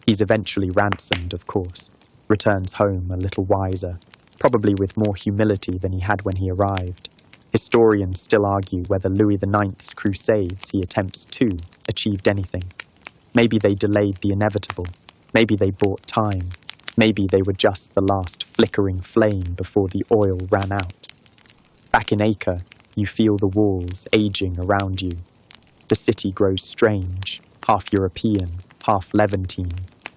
He's eventually ransomed, of course, returns home a little wiser, probably with more humility than he had when he arrived. Historians still argue whether Louis IX's crusades he attempts to achieved anything. Maybe they delayed the inevitable. Maybe they bought time. Maybe they were just the last flickering flame before the oil ran out. Back in Acre, you feel the walls aging around you. The city grows strange, half European, half Levantine.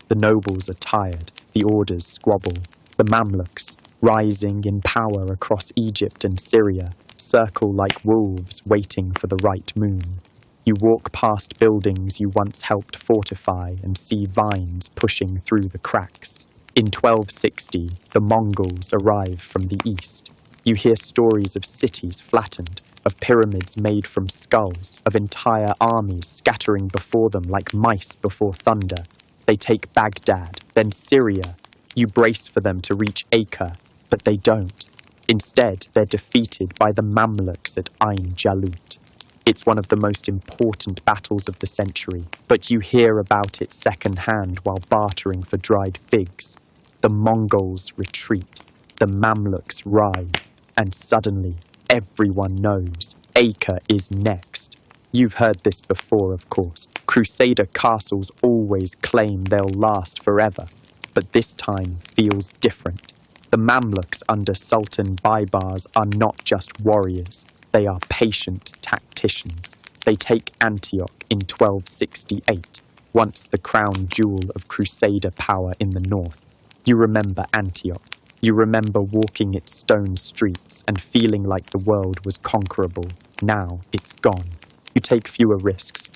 The nobles are tired, the orders squabble. The Mamluks, rising in power across Egypt and Syria, circle like wolves waiting for the right moon. You walk past buildings you once helped fortify and see vines pushing through the cracks. In 1260, the Mongols arrive from the east. You hear stories of cities flattened, of pyramids made from skulls, of entire armies scattering before them like mice before thunder. They take Baghdad, then Syria. You brace for them to reach Acre, but they don't. Instead, they're defeated by the Mamluks at Ain Jalut. It's one of the most important battles of the century, but you hear about it secondhand while bartering for dried figs. The Mongols retreat, the Mamluks rise, and suddenly everyone knows Acre is next. You've heard this before, of course. Crusader castles always claim they'll last forever, but this time feels different. The Mamluks under Sultan Baybars are not just warriors, they are patient tacticians. They take Antioch in 1268, once the crown jewel of Crusader power in the north. You remember Antioch. You remember walking its stone streets and feeling like the world was conquerable. Now it's gone. You take fewer risks.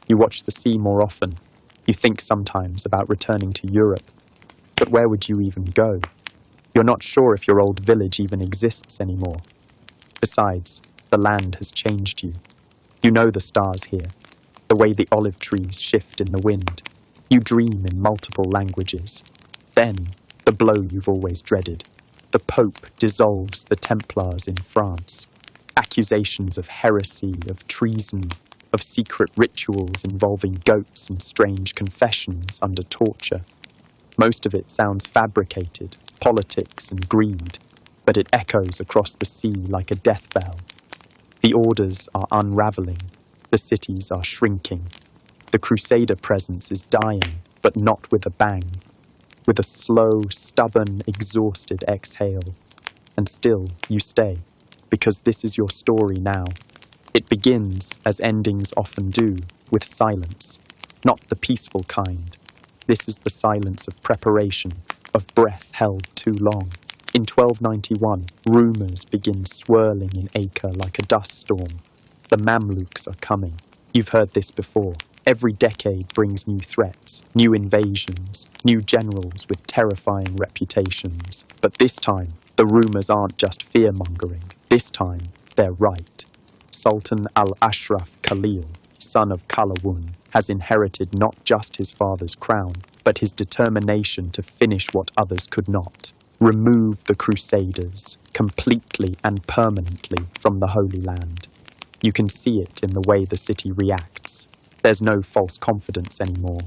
You watch the sea more often. You think sometimes about returning to Europe. But where would you even go? You're not sure if your old village even exists anymore. Besides, the land has changed you. You know the stars here, the way the olive trees shift in the wind. You dream in multiple languages. Then, the blow you've always dreaded. The Pope dissolves the Templars in France. Accusations of heresy, of treason, of secret rituals involving goats and strange confessions under torture. Most of it sounds fabricated, politics and greed, but it echoes across the sea like a death bell. The orders are unraveling, the cities are shrinking. The Crusader presence is dying, but not with a bang. With a slow, stubborn, exhausted exhale. And still, you stay, because this is your story now. It begins, as endings often do, with silence. Not the peaceful kind. This is the silence of preparation, of breath held too long. In 1291, rumours begin swirling in Acre like a dust storm. The Mamluks are coming. You've heard this before. Every decade brings new threats, new invasions, new generals with terrifying reputations. But this time, the rumours aren't just fear-mongering. This time, they're right. Sultan al-Ashraf Khalil, son of Kalawun, has inherited not just his father's crown, but his determination to finish what others could not. Remove the Crusaders, completely and permanently, from the Holy Land. You can see it in the way the city reacts. There's no false confidence anymore.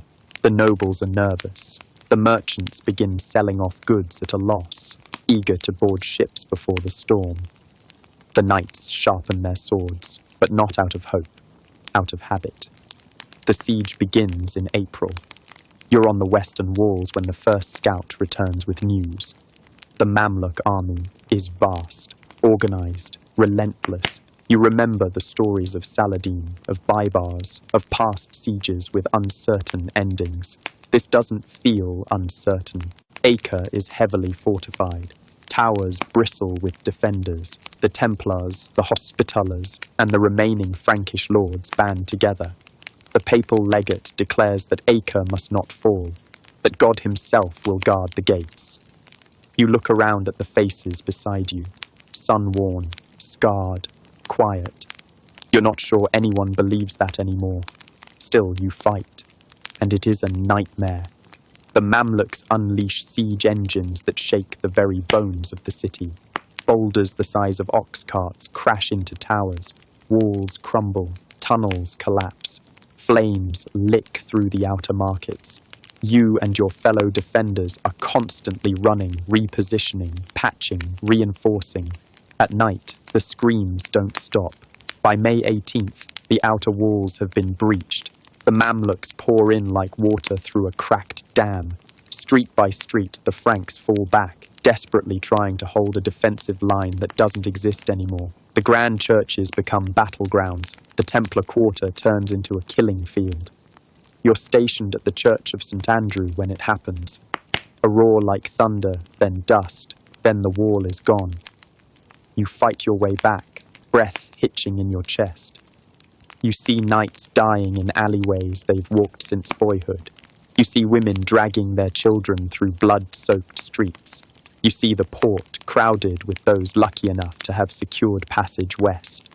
The nobles are nervous. The merchants begin selling off goods at a loss, eager to board ships before the storm. The knights sharpen their swords, but not out of hope, out of habit. The siege begins in April. You're on the western walls when the first scout returns with news. The Mamluk army is vast, organized, relentless. You remember the stories of Saladin, of Baybars, of past sieges with uncertain endings. This doesn't feel uncertain. Acre is heavily fortified. Towers bristle with defenders. The Templars, the Hospitallers, and the remaining Frankish lords band together. The papal legate declares that Acre must not fall, that God himself will guard the gates. You look around at the faces beside you, sun-worn, scarred, quiet. You're not sure anyone believes that anymore. Still, you fight, and it is a nightmare. The Mamluks unleash siege engines that shake the very bones of the city. Boulders the size of ox carts crash into towers. Walls crumble, tunnels collapse. Flames lick through the outer markets. You and your fellow defenders are constantly running, repositioning, patching, reinforcing. At night, the screams don't stop. By May 18th, the outer walls have been breached. The Mamluks pour in like water through a cracked dam. Street by street, the Franks fall back, desperately trying to hold a defensive line that doesn't exist anymore. The grand churches become battlegrounds. The Templar quarter turns into a killing field. You're stationed at the Church of St. Andrew when it happens. A roar like thunder, then dust, then the wall is gone. You fight your way back, breath hitching in your chest. You see knights dying in alleyways they've walked since boyhood. You see women dragging their children through blood-soaked streets. You see the port crowded with those lucky enough to have secured passage west.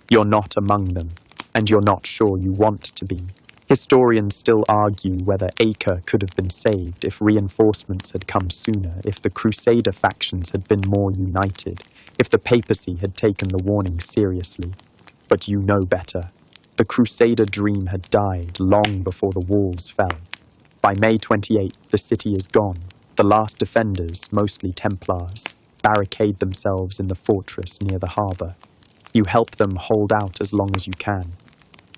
You're not among them, and you're not sure you want to be. Historians still argue whether Acre could have been saved if reinforcements had come sooner, if the Crusader factions had been more united, if the papacy had taken the warning seriously. But you know better. The Crusader dream had died long before the walls fell. By May 28th, the city is gone. The last defenders, mostly Templars, barricade themselves in the fortress near the harbour. You help them hold out as long as you can.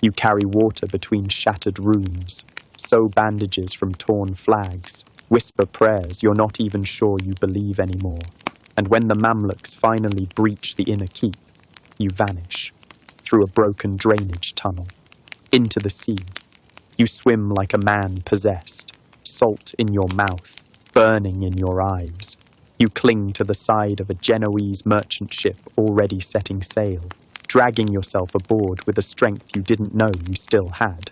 You carry water between shattered rooms, sew bandages from torn flags, whisper prayers you're not even sure you believe anymore. And when the Mamluks finally breach the inner keep, you vanish through a broken drainage tunnel, into the sea. You swim like a man possessed, salt in your mouth, burning in your eyes. You cling to the side of a Genoese merchant ship already setting sail, dragging yourself aboard with a strength you didn't know you still had.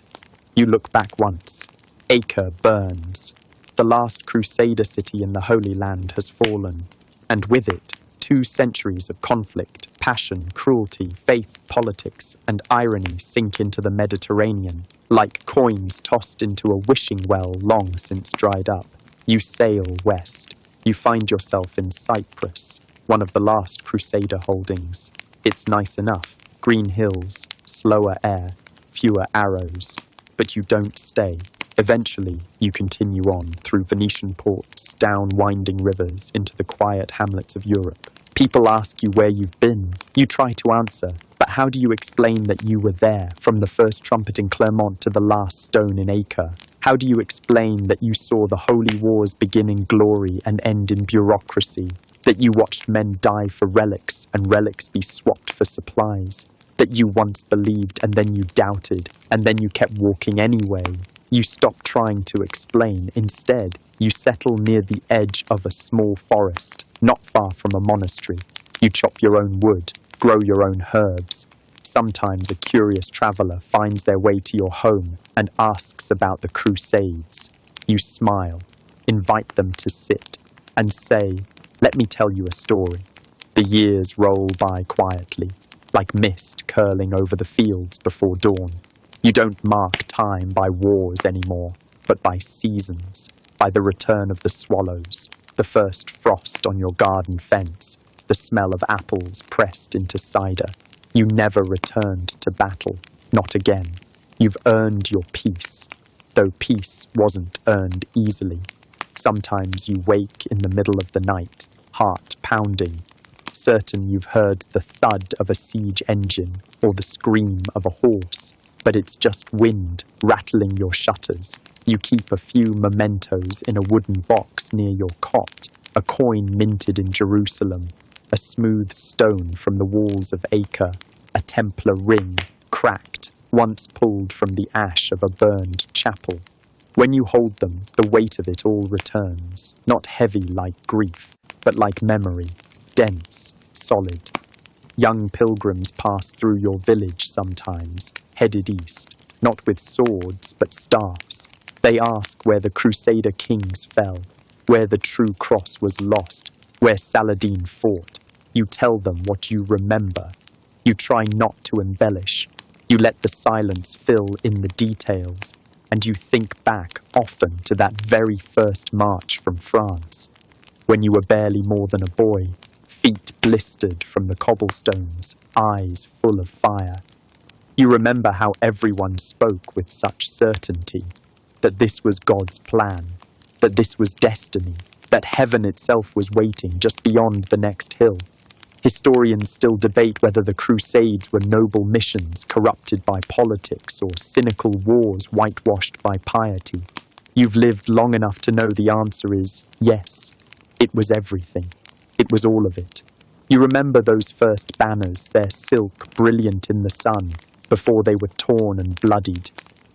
You look back once. Acre burns. The last Crusader city in the Holy Land has fallen, and with it, 2 centuries of conflict, passion, cruelty, faith, politics, and irony sink into the Mediterranean, like coins tossed into a wishing well long since dried up. You sail west. You find yourself in Cyprus, one of the last Crusader holdings. It's nice enough. Green hills, slower air, fewer arrows. But you don't stay. Eventually, you continue on through Venetian ports, down winding rivers, into the quiet hamlets of Europe. People ask you where you've been. You try to answer, but how do you explain that you were there, from the first trumpet in Clermont to the last stone in Acre? How do you explain that you saw the holy wars begin in glory and end in bureaucracy? That you watched men die for relics and relics be swapped for supplies? That you once believed and then you doubted, and then you kept walking anyway? You stop trying to explain. Instead, you settle near the edge of a small forest, not far from a monastery. You chop your own wood, grow your own herbs. Sometimes a curious traveller finds their way to your home and asks about the Crusades. You smile, invite them to sit, and say, "Let me tell you a story." The years roll by quietly, like mist curling over the fields before dawn. You don't mark time by wars anymore, but by seasons, by the return of the swallows, the first frost on your garden fence, the smell of apples pressed into cider. You never returned to battle, not again. You've earned your peace, though peace wasn't earned easily. Sometimes you wake in the middle of the night, heart pounding, certain you've heard the thud of a siege engine or the scream of a horse, but it's just wind rattling your shutters. You keep a few mementos in a wooden box near your cot, a coin minted in Jerusalem, a smooth stone from the walls of Acre, a Templar ring, cracked, once pulled from the ash of a burned chapel. When you hold them, the weight of it all returns, not heavy like grief, but like memory, dense, solid. Young pilgrims pass through your village sometimes, headed east, not with swords, but staffs. They ask where the Crusader kings fell, where the true cross was lost, where Saladin fought. You tell them what you remember. You try not to embellish. You let the silence fill in the details, and you think back often to that very first march from France, when you were barely more than a boy, feet blistered from the cobblestones, eyes full of fire. You remember how everyone spoke with such certainty, that this was God's plan, that this was destiny, that heaven itself was waiting just beyond the next hill. Historians still debate whether the Crusades were noble missions corrupted by politics or cynical wars whitewashed by piety. You've lived long enough to know the answer is yes. It was everything. It was all of it. You remember those first banners, their silk brilliant in the sun, before they were torn and bloodied.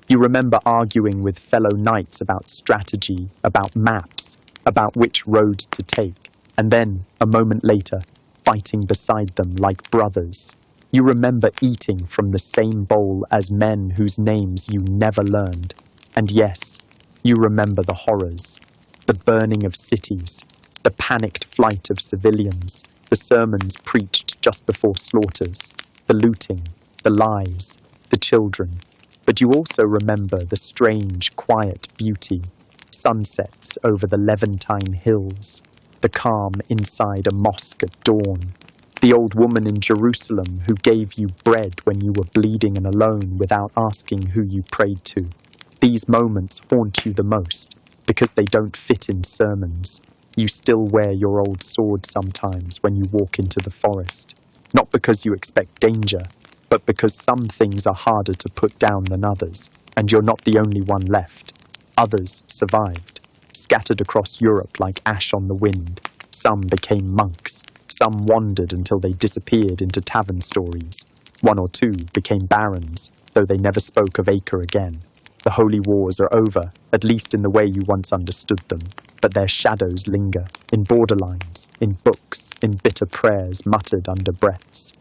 You remember arguing with fellow knights about strategy, about maps, about which road to take, and then, a moment later, fighting beside them like brothers. You remember eating from the same bowl as men whose names you never learned. And yes, you remember the horrors, the burning of cities, the panicked flight of civilians, the sermons preached just before slaughters, the looting, the lies, the children. But you also remember the strange, quiet beauty, sunsets over the Levantine hills, the calm inside a mosque at dawn, the old woman in Jerusalem who gave you bread when you were bleeding and alone without asking who you prayed to. These moments haunt you the most because they don't fit in sermons. You still wear your old sword sometimes when you walk into the forest, not because you expect danger, but because some things are harder to put down than others, and you're not the only one left. Others survived, scattered across Europe like ash on the wind. Some became monks. Some wandered until they disappeared into tavern stories. One or two became barons, though they never spoke of Acre again. The holy wars are over, at least in the way you once understood them, but their shadows linger, in borderlines, in books, in bitter prayers muttered under breaths.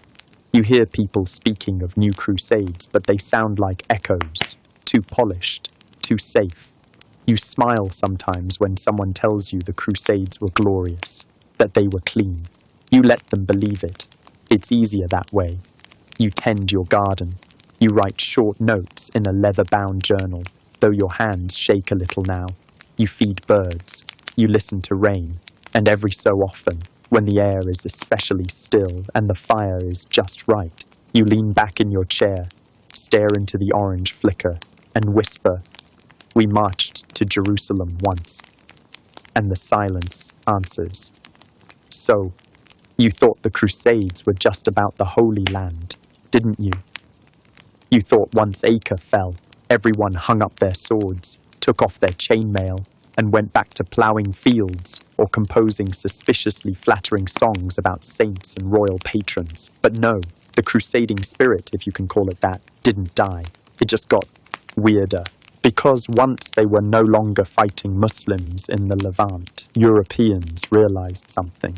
You hear people speaking of new crusades, but they sound like echoes, too polished, too safe. You smile sometimes when someone tells you the crusades were glorious, that they were clean. You let them believe it. It's easier that way. You tend your garden. You write short notes in a leather-bound journal, though your hands shake a little now. You feed birds. You listen to rain. And every so often, when the air is especially still and the fire is just right, you lean back in your chair, stare into the orange flicker, and whisper, "We marched to Jerusalem once." And the silence answers. So, you thought the Crusades were just about the Holy Land, didn't you? You thought once Acre fell, everyone hung up their swords, took off their chainmail, and went back to ploughing fields or composing suspiciously flattering songs about saints and royal patrons. But no, the crusading spirit, if you can call it that, didn't die. It just got weirder. Because once they were no longer fighting Muslims in the Levant, Europeans realized something.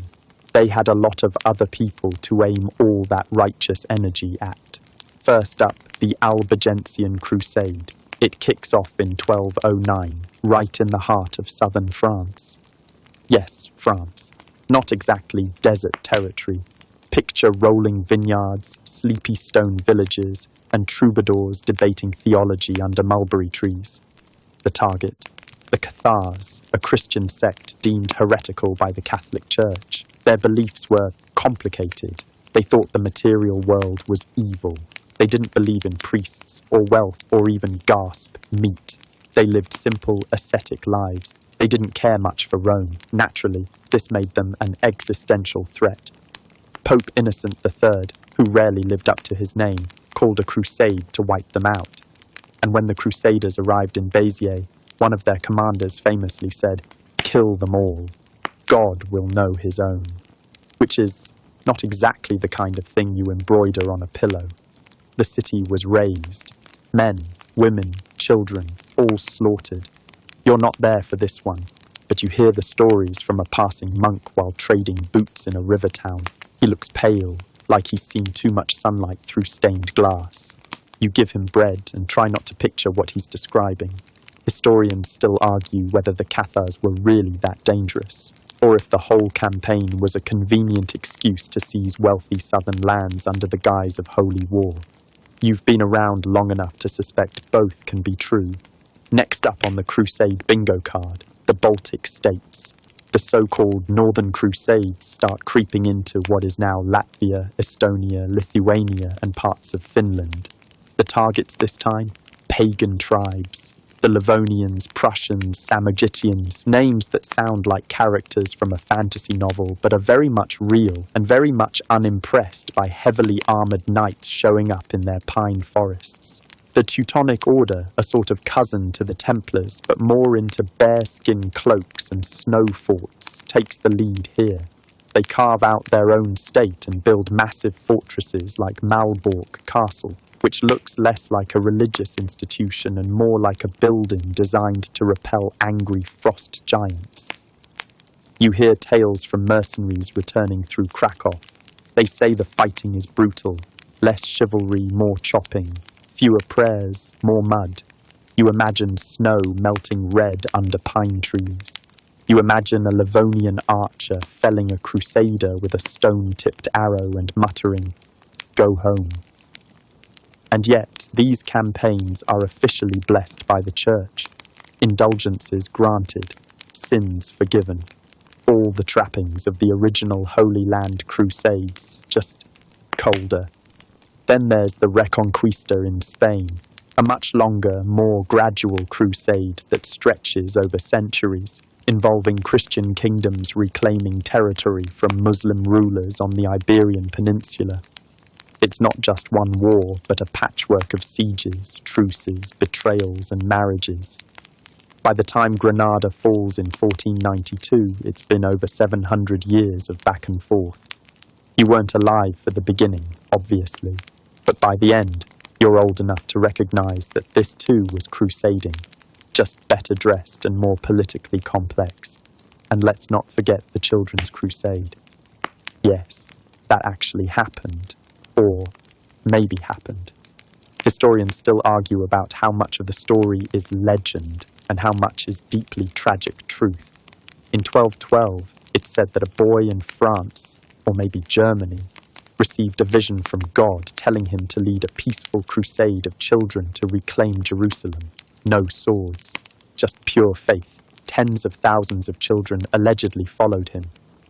They had a lot of other people to aim all that righteous energy at. First up, the Albigensian Crusade. It kicks off in 1209, right in the heart of southern France. Yes, France. Not exactly desert territory. Picture rolling vineyards, sleepy stone villages, and troubadours debating theology under mulberry trees. The target, the Cathars, a Christian sect deemed heretical by the Catholic Church. Their beliefs were complicated. They thought the material world was evil. They didn't believe in priests, or wealth, or even, gasp, meat. They lived simple, ascetic lives. They didn't care much for Rome. Naturally, this made them an existential threat. Pope Innocent III, who rarely lived up to his name, called a crusade to wipe them out. And when the Crusaders arrived in Béziers, one of their commanders famously said, "Kill them all. God will know his own," which is not exactly the kind of thing you embroider on a pillow. The city was razed. Men, women, children, all slaughtered. You're not there for this one, but you hear the stories from a passing monk while trading boots in a river town. He looks pale, like he's seen too much sunlight through stained glass. You give him bread and try not to picture what he's describing. Historians still argue whether the Cathars were really that dangerous, or if the whole campaign was a convenient excuse to seize wealthy southern lands under the guise of holy war. You've been around long enough to suspect both can be true. Next up on the Crusade bingo card, the Baltic states. The so-called Northern Crusades start creeping into what is now Latvia, Estonia, Lithuania, and parts of Finland. The targets this time? Pagan tribes. The Livonians, Prussians, Samogitians, names that sound like characters from a fantasy novel but are very much real and very much unimpressed by heavily armoured knights showing up in their pine forests. The Teutonic Order, a sort of cousin to the Templars but more into bearskin cloaks and snow forts, takes the lead here. They carve out their own state and build massive fortresses like Malbork Castle, which looks less like a religious institution and more like a building designed to repel angry frost giants. You hear tales from mercenaries returning through Krakow. They say the fighting is brutal, less chivalry, more chopping, fewer prayers, more mud. You imagine snow melting red under pine trees. You imagine a Livonian archer felling a crusader with a stone-tipped arrow and muttering, "Go home." And yet, These campaigns are officially blessed by the Church, indulgences granted, sins forgiven. All the trappings of the original Holy Land Crusades, just colder. Then there's the Reconquista in Spain, a much longer, more gradual crusade that stretches over centuries, involving Christian kingdoms reclaiming territory from Muslim rulers on the Iberian Peninsula. It's not just one war, but a patchwork of sieges, truces, betrayals, and marriages. By the time Granada falls in 1492, it's been over 700 years of back and forth. You weren't alive for the beginning, obviously, but by the end, you're old enough to recognize that this too was crusading, just better dressed and more politically complex. And let's not forget the Children's Crusade. Yes, that actually happened, or maybe happened. Historians still argue about how much of the story is legend and how much is deeply tragic truth. In 1212, it's said that a boy in France, or maybe Germany, received a vision from God telling him to lead a peaceful crusade of children to reclaim Jerusalem. No swords, just pure faith. Tens of thousands of children allegedly followed him.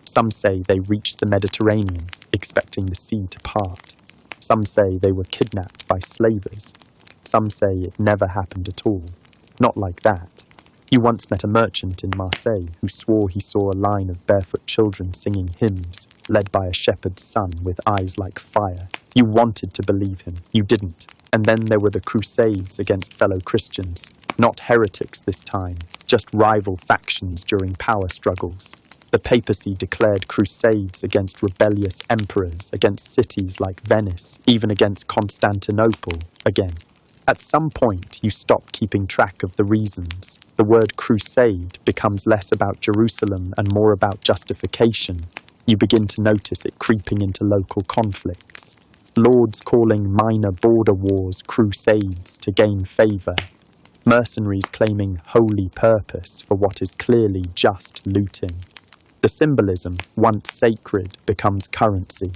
Some say they reached the Mediterranean, expecting the sea to part. Some say they were kidnapped by slavers. Some say it never happened at all. Not like that. You once met a merchant in Marseille who swore he saw a line of barefoot children singing hymns, led by a shepherd's son with eyes like fire. You wanted to believe him. You didn't. And then there were the crusades against fellow Christians. Not heretics this time, just rival factions during power struggles. The papacy declared crusades against rebellious emperors, against cities like Venice, even against Constantinople again. At some point, you stop keeping track of the reasons. The word crusade becomes less about Jerusalem and more about justification. You begin to notice it creeping into local conflicts. Lords calling minor border wars crusades to gain favour. Mercenaries claiming holy purpose for what is clearly just looting. The symbolism, once sacred, becomes currency.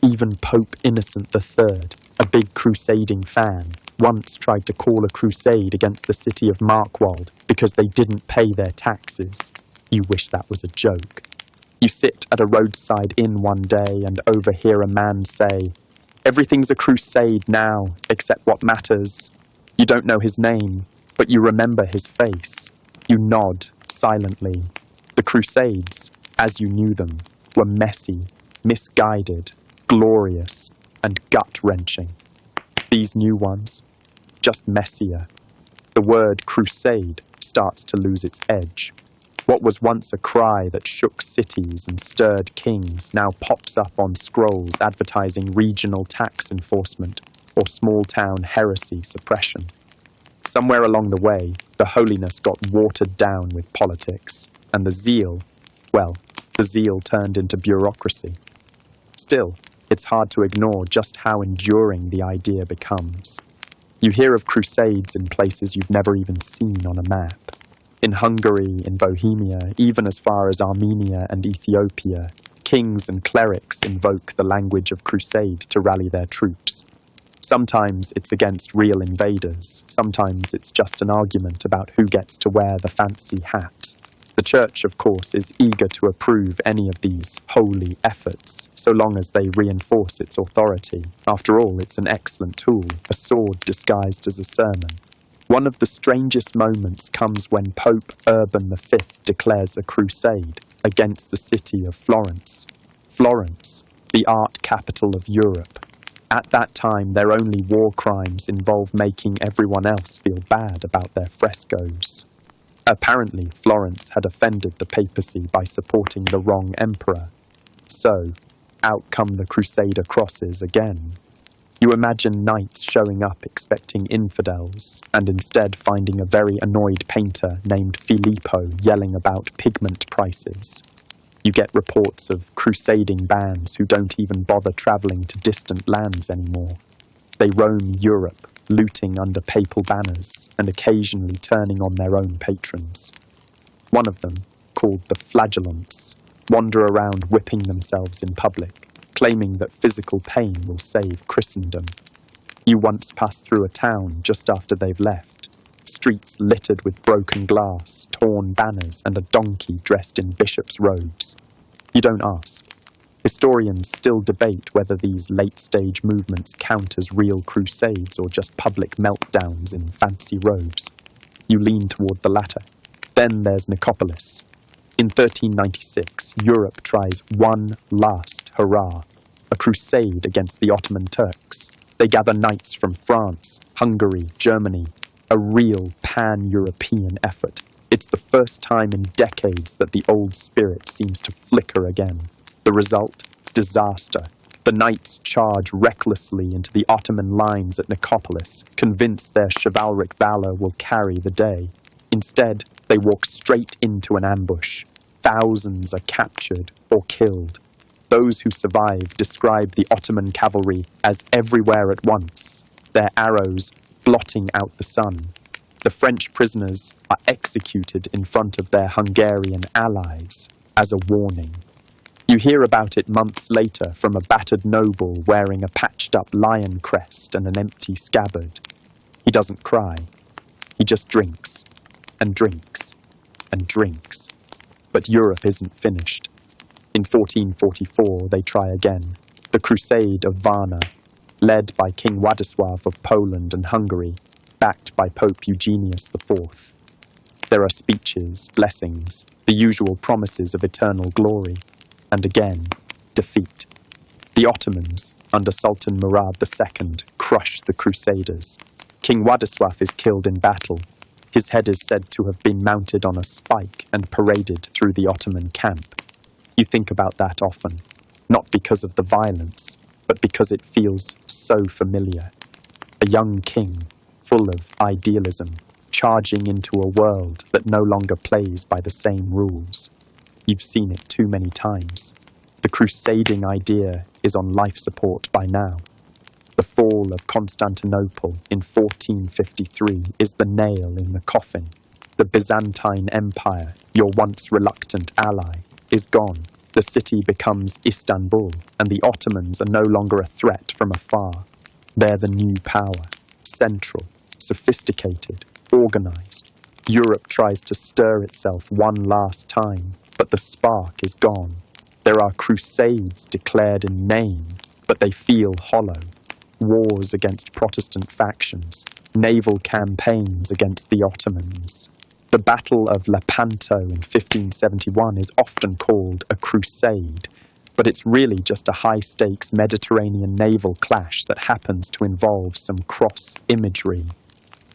Even Pope Innocent III, a big crusading fan, once tried to call a crusade against the city of Markwald because they didn't pay their taxes. You wish that was a joke. You sit at a roadside inn one day and overhear a man say, "Everything's a crusade now, except what matters." You don't know his name, but you remember his face. You nod silently. The Crusades, as you knew them, were messy, misguided, glorious, and gut-wrenching. These new ones, just messier. The word crusade starts to lose its edge. What was once a cry that shook cities and stirred kings now pops up on scrolls advertising regional tax enforcement or small-town heresy suppression. Somewhere along the way, the holiness got watered down with politics, and the zeal turned into bureaucracy. Still, it's hard to ignore just how enduring the idea becomes. You hear of crusades in places you've never even seen on a map. In Hungary, in Bohemia, even as far as Armenia and Ethiopia, kings and clerics invoke the language of crusade to rally their troops. Sometimes it's against real invaders, sometimes it's just an argument about who gets to wear the fancy hat. The Church, of course, is eager to approve any of these holy efforts, so long as they reinforce its authority. After all, it's an excellent tool, a sword disguised as a sermon. One of the strangest moments comes when Pope Urban V declares a crusade against the city of Florence. Florence, the art capital of Europe. At that time, their only war crimes involve making everyone else feel bad about their frescoes. Apparently, Florence had offended the papacy by supporting the wrong emperor. So, out come the Crusader crosses again. You imagine knights showing up expecting infidels, and instead finding a very annoyed painter named Filippo yelling about pigment prices. You get reports of crusading bands who don't even bother travelling to distant lands anymore. They roam Europe, looting under papal banners, and occasionally turning on their own patrons. One of them, called the Flagellants, wander around whipping themselves in public, claiming that physical pain will save Christendom. You once pass through a town just after they've left. Streets littered with broken glass, torn banners, and a donkey dressed in bishop's robes. You don't ask. Historians still debate whether these late-stage movements count as real crusades or just public meltdowns in fancy robes. You lean toward the latter. Then there's Nicopolis. In 1396, Europe tries one last hurrah, a crusade against the Ottoman Turks. They gather knights from France, Hungary, Germany, a real pan-European effort. It's the first time in decades that the old spirit seems to flicker again. The result? Disaster. The knights charge recklessly into the Ottoman lines at Nicopolis, convinced their chivalric valor will carry the day. Instead, they walk straight into an ambush. Thousands are captured or killed. Those who survive describe the Ottoman cavalry as everywhere at once, their arrows blotting out the sun. The French prisoners are executed in front of their Hungarian allies as a warning. You hear about it months later from a battered noble wearing a patched-up lion crest and an empty scabbard. He doesn't cry. He just drinks, and drinks, and drinks. But Europe isn't finished. In 1444, they try again. The Crusade of Varna, led by King Władysław of Poland and Hungary, backed by Pope Eugenius IV. There are speeches, blessings, the usual promises of eternal glory, and again, defeat. The Ottomans, under Sultan Murad II, crush the Crusaders. King Władysław is killed in battle. His head is said to have been mounted on a spike and paraded through the Ottoman camp. You think about that often, not because of the violence, but because it feels so familiar. A young king, full of idealism, charging into a world that no longer plays by the same rules. You've seen it too many times. The crusading idea is on life support by now. The fall of Constantinople in 1453 is the nail in the coffin. The Byzantine Empire, your once reluctant ally, is gone. The city becomes Istanbul, and the Ottomans are no longer a threat from afar. They're the new power, central, sophisticated, organized. Europe tries to stir itself one last time, but the spark is gone. There are crusades declared in name, but they feel hollow. Wars against Protestant factions, naval campaigns against the Ottomans. The Battle of Lepanto in 1571 is often called a crusade, but it's really just a high-stakes Mediterranean naval clash that happens to involve some cross-imagery.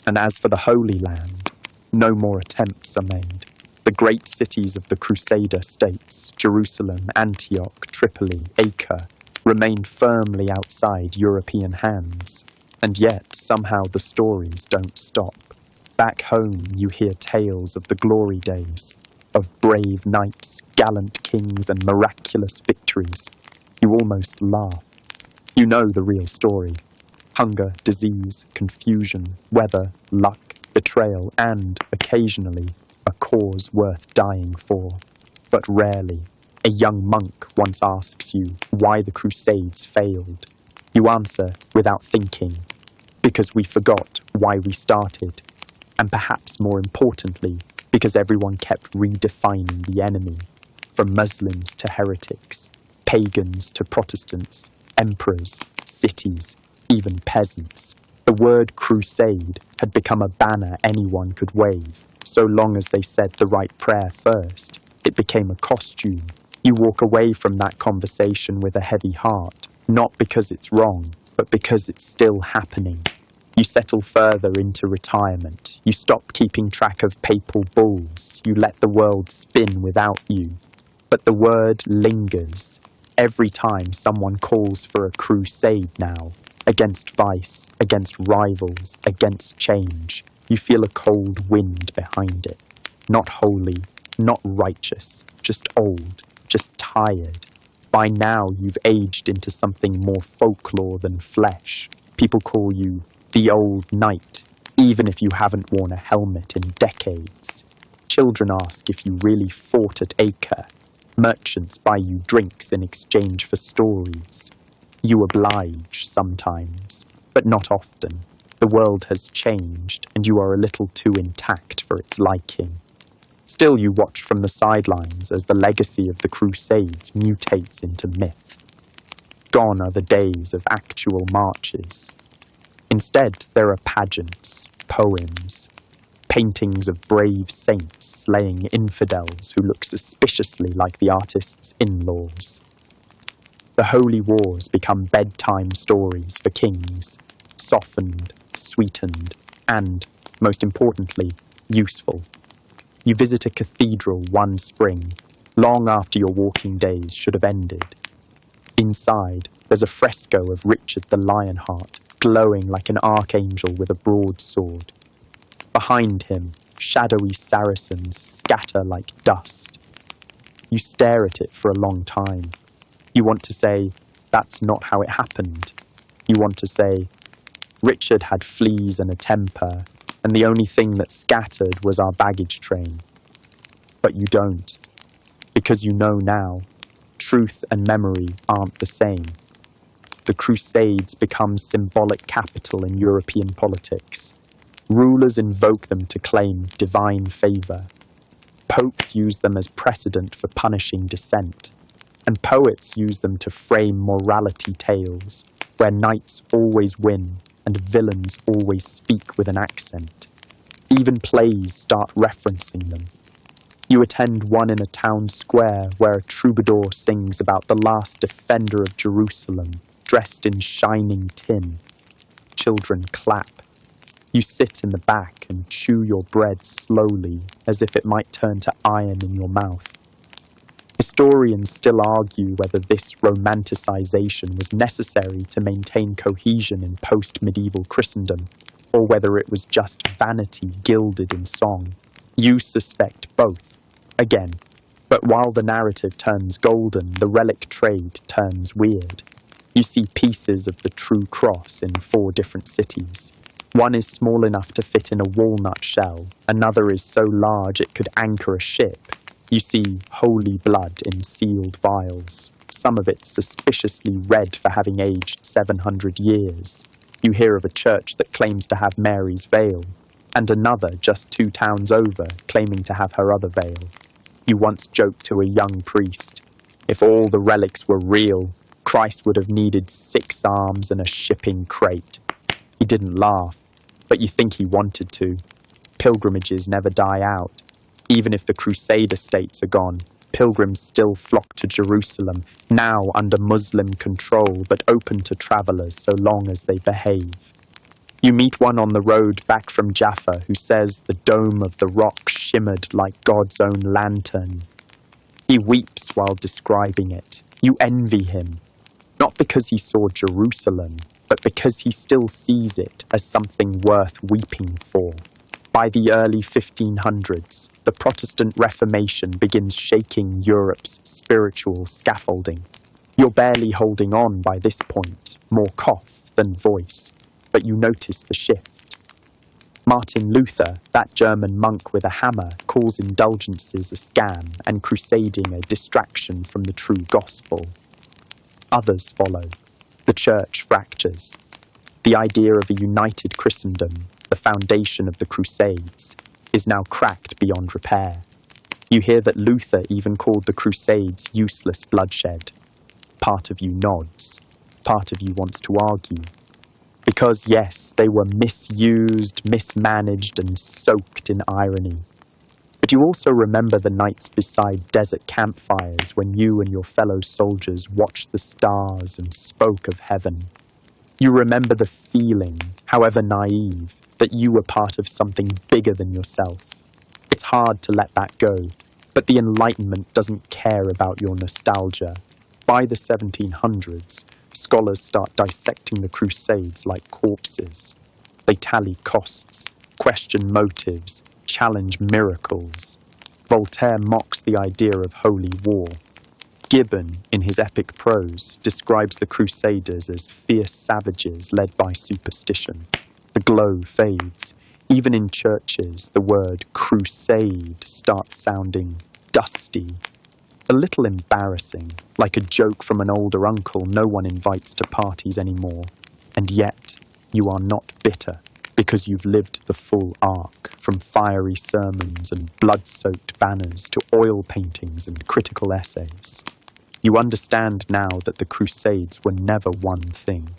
And as for the Holy Land, no more attempts are made. The great cities of the Crusader states, Jerusalem, Antioch, Tripoli, Acre, remained firmly outside European hands. And yet, somehow the stories don't stop. Back home, you hear tales of the glory days, of brave knights, gallant kings, and miraculous victories. You almost laugh. You know the real story. Hunger, disease, confusion, weather, luck, betrayal, and, occasionally, a cause worth dying for. But rarely. A young monk once asks you why the Crusades failed. You answer without thinking, because we forgot why we started. And perhaps more importantly, because everyone kept redefining the enemy, from Muslims to heretics, pagans to Protestants, emperors, cities, even peasants. The word crusade had become a banner anyone could wave, so long as they said the right prayer first. It became a costume. You walk away from that conversation with a heavy heart, not because it's wrong, but because it's still happening. You settle further into retirement. You stop keeping track of papal bulls. You let the world spin without you. But the word lingers. Every time someone calls for a crusade now, against vice, against rivals, against change, you feel a cold wind behind it. Not holy, not righteous, just old, just tired. By now you've aged into something more folklore than flesh. People call you the old knight, even if you haven't worn a helmet in decades. Children ask if you really fought at Acre. Merchants buy you drinks in exchange for stories. You oblige sometimes. but not often. The world has changed, and you are a little too intact for its liking. Still, you watch from the sidelines as the legacy of the Crusades mutates into myth. Gone are the days of actual marches. Instead, there are pageants, poems, paintings of brave saints slaying infidels who look suspiciously like the artist's in-laws. The holy wars become bedtime stories for kings, softened, sweetened, and, most importantly, useful. You visit a cathedral one spring, long after your walking days should have ended. Inside, there's a fresco of Richard the Lionheart, glowing like an archangel with a broadsword. Behind him, shadowy Saracens scatter like dust. You stare at it for a long time. You want to say, that's not how it happened. You want to say, Richard had fleas and a temper, and the only thing that scattered was our baggage train. But you don't, because you know now, truth and memory aren't the same. The Crusades become symbolic capital in European politics. Rulers invoke them to claim divine favour. Popes use them as precedent for punishing dissent. And poets use them to frame morality tales, where knights always win and villains always speak with an accent. Even plays start referencing them. You attend one in a town square where a troubadour sings about the last defender of Jerusalem, dressed in shining tin. Children clap. You sit in the back and chew your bread slowly, as if it might turn to iron in your mouth. Historians still argue whether this romanticization was necessary to maintain cohesion in post-medieval Christendom, or whether it was just vanity gilded in song. You suspect both, again, but while the narrative turns golden, the relic trade turns weird. You see pieces of the true cross in 4 different cities. One is small enough to fit in a walnut shell, another is so large it could anchor a ship. You see holy blood in sealed vials, some of it suspiciously red for having aged 700 years. You hear of a church that claims to have Mary's veil, and another just 2 towns over claiming to have her other veil. You once joked to a young priest, if all the relics were real, Christ would have needed 6 arms and a shipping crate. He didn't laugh, but you think he wanted to. Pilgrimages never die out. Even if the Crusade estates are gone, pilgrims still flock to Jerusalem, now under Muslim control, but open to travellers so long as they behave. You meet one on the road back from Jaffa who says the dome of the rock shimmered like God's own lantern. He weeps while describing it. You envy him, not because he saw Jerusalem, but because he still sees it as something worth weeping for. By the early 1500s, the Protestant Reformation begins shaking Europe's spiritual scaffolding. You're barely holding on by this point, more cough than voice, but you notice the shift. Martin Luther, that German monk with a hammer, calls indulgences a scam and crusading a distraction from the true gospel. Others follow. The church fractures. The idea of a united Christendom, the foundation of the Crusades, is now cracked beyond repair. You hear that Luther even called the Crusades useless bloodshed. Part of you nods. Part of you wants to argue. Because, yes, they were misused, mismanaged, and soaked in irony. But you also remember the nights beside desert campfires when you and your fellow soldiers watched the stars and spoke of heaven. You remember the feeling, however naive, that you were part of something bigger than yourself. It's hard to let that go, but the Enlightenment doesn't care about your nostalgia. By the 1700s, scholars start dissecting the Crusades like corpses. They tally costs, question motives, challenge miracles. Voltaire mocks the idea of holy war. Gibbon, in his epic prose, describes the Crusaders as fierce savages led by superstition. The glow fades. Even in churches, the word crusade starts sounding dusty. A little embarrassing, like a joke from an older uncle no one invites to parties anymore. And yet, you are not bitter because you've lived the full arc, from fiery sermons and blood-soaked banners to oil paintings and critical essays. You understand now that the Crusades were never one thing.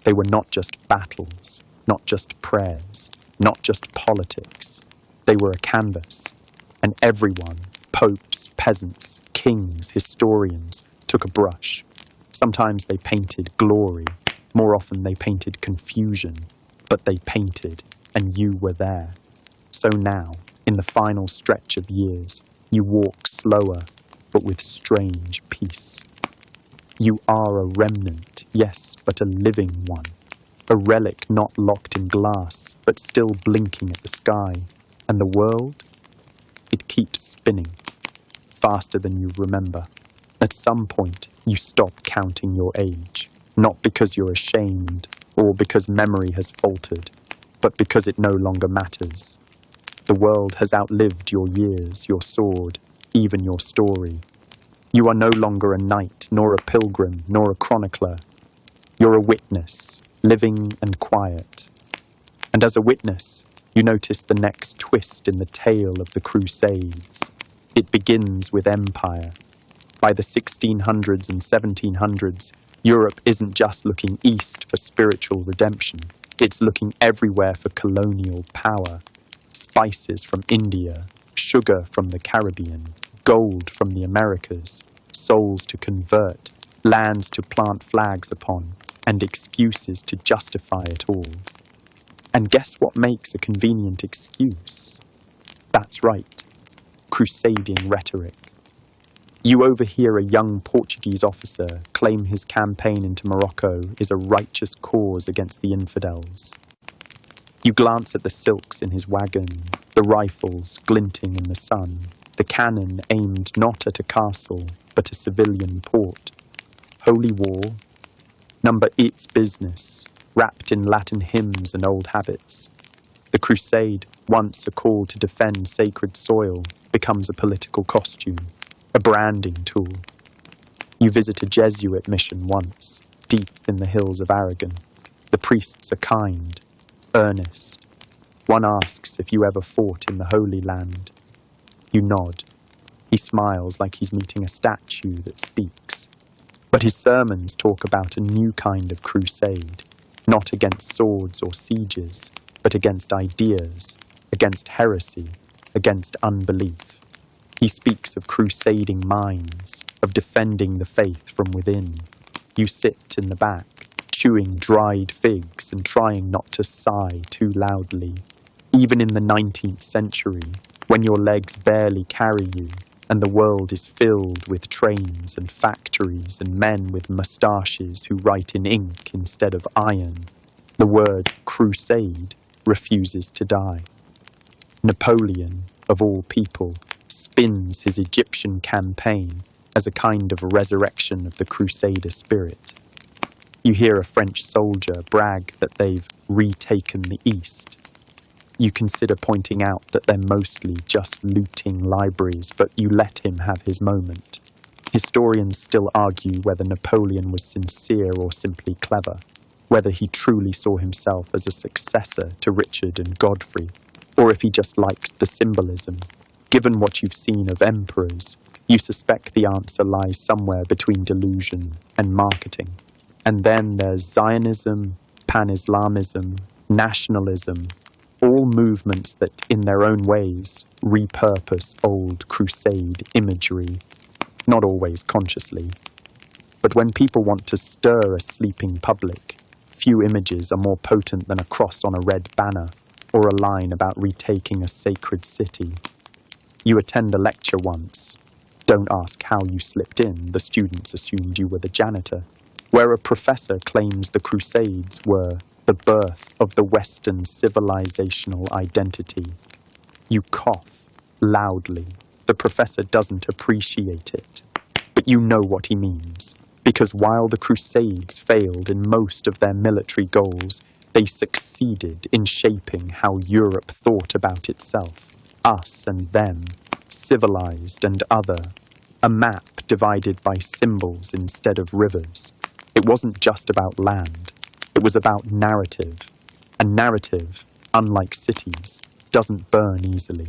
They were not just battles, not just prayers, not just politics. They were a canvas, and everyone, popes, peasants, kings, historians, took a brush. Sometimes they painted glory, more often they painted confusion, but they painted, and you were there. So now, in the final stretch of years, you walk slower, but with strange peace. You are a remnant, yes, but a living one. A relic not locked in glass, but still blinking at the sky. And the world? It keeps spinning, faster than you remember. At some point, you stop counting your age, not because you're ashamed or because memory has faltered, but because it no longer matters. The world has outlived your years, your sword, even your story. You are no longer a knight, nor a pilgrim, nor a chronicler. You're a witness, living and quiet. And as a witness, you notice the next twist in the tale of the Crusades. It begins with empire. By the 1600s and 1700s, Europe isn't just looking east for spiritual redemption. It's looking everywhere for colonial power. Spices from India, sugar from the Caribbean, gold from the Americas, souls to convert, lands to plant flags upon, and excuses to justify it all. And guess what makes a convenient excuse? That's right, crusading rhetoric. You overhear a young Portuguese officer claim his campaign into Morocco is a righteous cause against the infidels. You glance at the silks in his wagon, the rifles glinting in the sun, the cannon aimed not at a castle, but a civilian port. Holy war? Number eight's business, wrapped in Latin hymns and old habits. The crusade, once a call to defend sacred soil, becomes a political costume, a branding tool. You visit a Jesuit mission once, deep in the hills of Aragon. The priests are kind, earnest. One asks if you ever fought in the Holy Land. You nod. He smiles like he's meeting a statue that speaks. But his sermons talk about a new kind of crusade, not against swords or sieges, but against ideas, against heresy, against unbelief. He speaks of crusading minds, of defending the faith from within. You sit in the back, chewing dried figs and trying not to sigh too loudly. Even in the 19th century, when your legs barely carry you, and the world is filled with trains and factories and men with moustaches who write in ink instead of iron, the word crusade refuses to die. Napoleon, of all people, spins his Egyptian campaign as a kind of resurrection of the crusader spirit. You hear a French soldier brag that they've retaken the East. You consider pointing out that they're mostly just looting libraries, but you let him have his moment. Historians still argue whether Napoleon was sincere or simply clever, whether he truly saw himself as a successor to Richard and Godfrey, or if he just liked the symbolism. Given what you've seen of emperors, you suspect the answer lies somewhere between delusion and marketing. And then there's Zionism, Pan-Islamism, nationalism, all movements that, in their own ways, repurpose old crusade imagery, not always consciously. But when people want to stir a sleeping public, few images are more potent than a cross on a red banner or a line about retaking a sacred city. You attend a lecture once. Don't ask how you slipped in, the students assumed you were the janitor, where a professor claims the Crusades were the birth of the Western civilizational identity. You cough loudly. The professor doesn't appreciate it. But you know what he means, because while the Crusades failed in most of their military goals, they succeeded in shaping how Europe thought about itself, us and them, civilized and other, a map divided by symbols instead of rivers. It wasn't just about land. It was about narrative, And narrative, unlike cities, doesn't burn easily.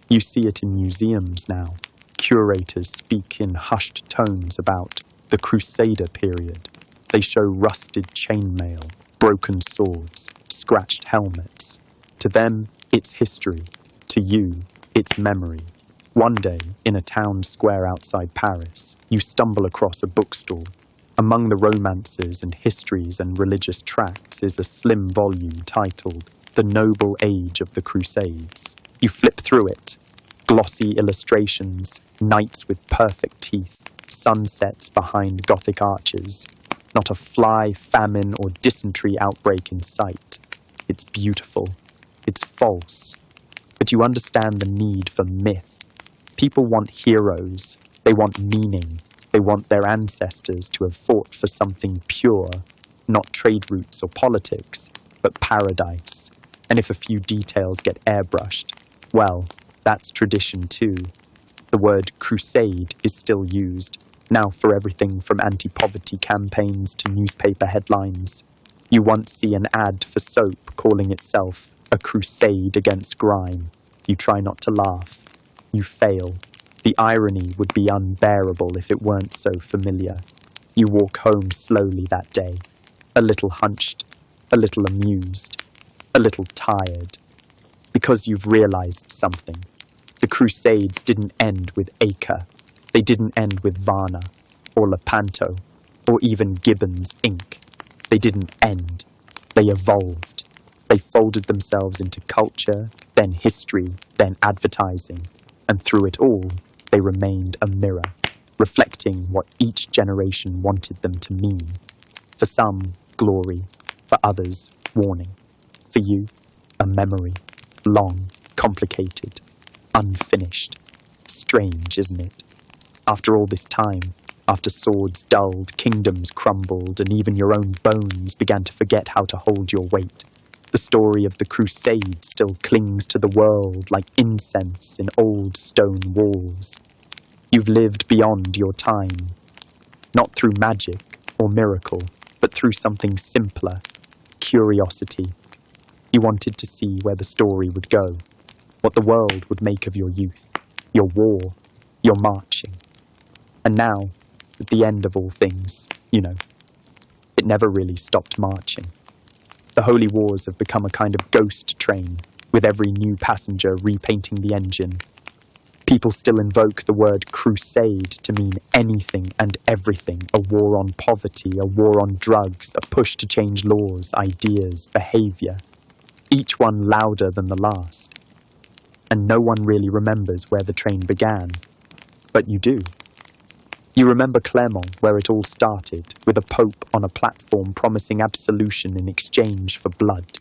You see it in museums now. Curators speak in hushed tones about the Crusader period. They show rusted chainmail, broken swords, scratched helmets. To them, it's history. To you, it's memory. One day, in a town square outside Paris, you stumble across a bookstall. Among the romances and histories and religious tracts is a slim volume titled The Noble Age of the Crusades. You flip through it. Glossy illustrations, knights with perfect teeth, sunsets behind Gothic arches. Not a fly, famine, or dysentery outbreak in sight. It's beautiful. It's false. But you understand the need for myth. People want heroes. They want meaning. They want their ancestors to have fought for something pure, not trade routes or politics, but paradise. And if a few details get airbrushed, well, that's tradition too. The word crusade is still used, now for everything from anti-poverty campaigns to newspaper headlines. You once see an ad for soap calling itself a crusade against grime. You try not to laugh. You fail. The irony would be unbearable if it weren't so familiar. You walk home slowly that day, a little hunched, a little amused, a little tired, because you've realized something. The Crusades didn't end with Acre. They didn't end with Varna, or Lepanto, or even Gibbon's ink. They didn't end. They evolved. They folded themselves into culture, then history, then advertising, and through it all, they remained a mirror, reflecting what each generation wanted them to mean. For some, glory. For others, warning. For you, a memory. Long, complicated, unfinished. Strange, isn't it? After all this time, after swords dulled, kingdoms crumbled, and even your own bones began to forget how to hold your weight, the story of the Crusades still clings to the world like incense in old stone walls. You've lived beyond your time, not through magic or miracle, but through something simpler, curiosity. You wanted to see where the story would go, what the world would make of your youth, your war, your marching. And now, at the end of all things, it never really stopped marching. The holy wars have become a kind of ghost train, with every new passenger repainting the engine. People still invoke the word crusade to mean anything and everything, a war on poverty, a war on drugs, a push to change laws, ideas, behavior, each one louder than the last. And no one really remembers where the train began, but you do. You remember Clermont, where it all started, with a pope on a platform promising absolution in exchange for blood.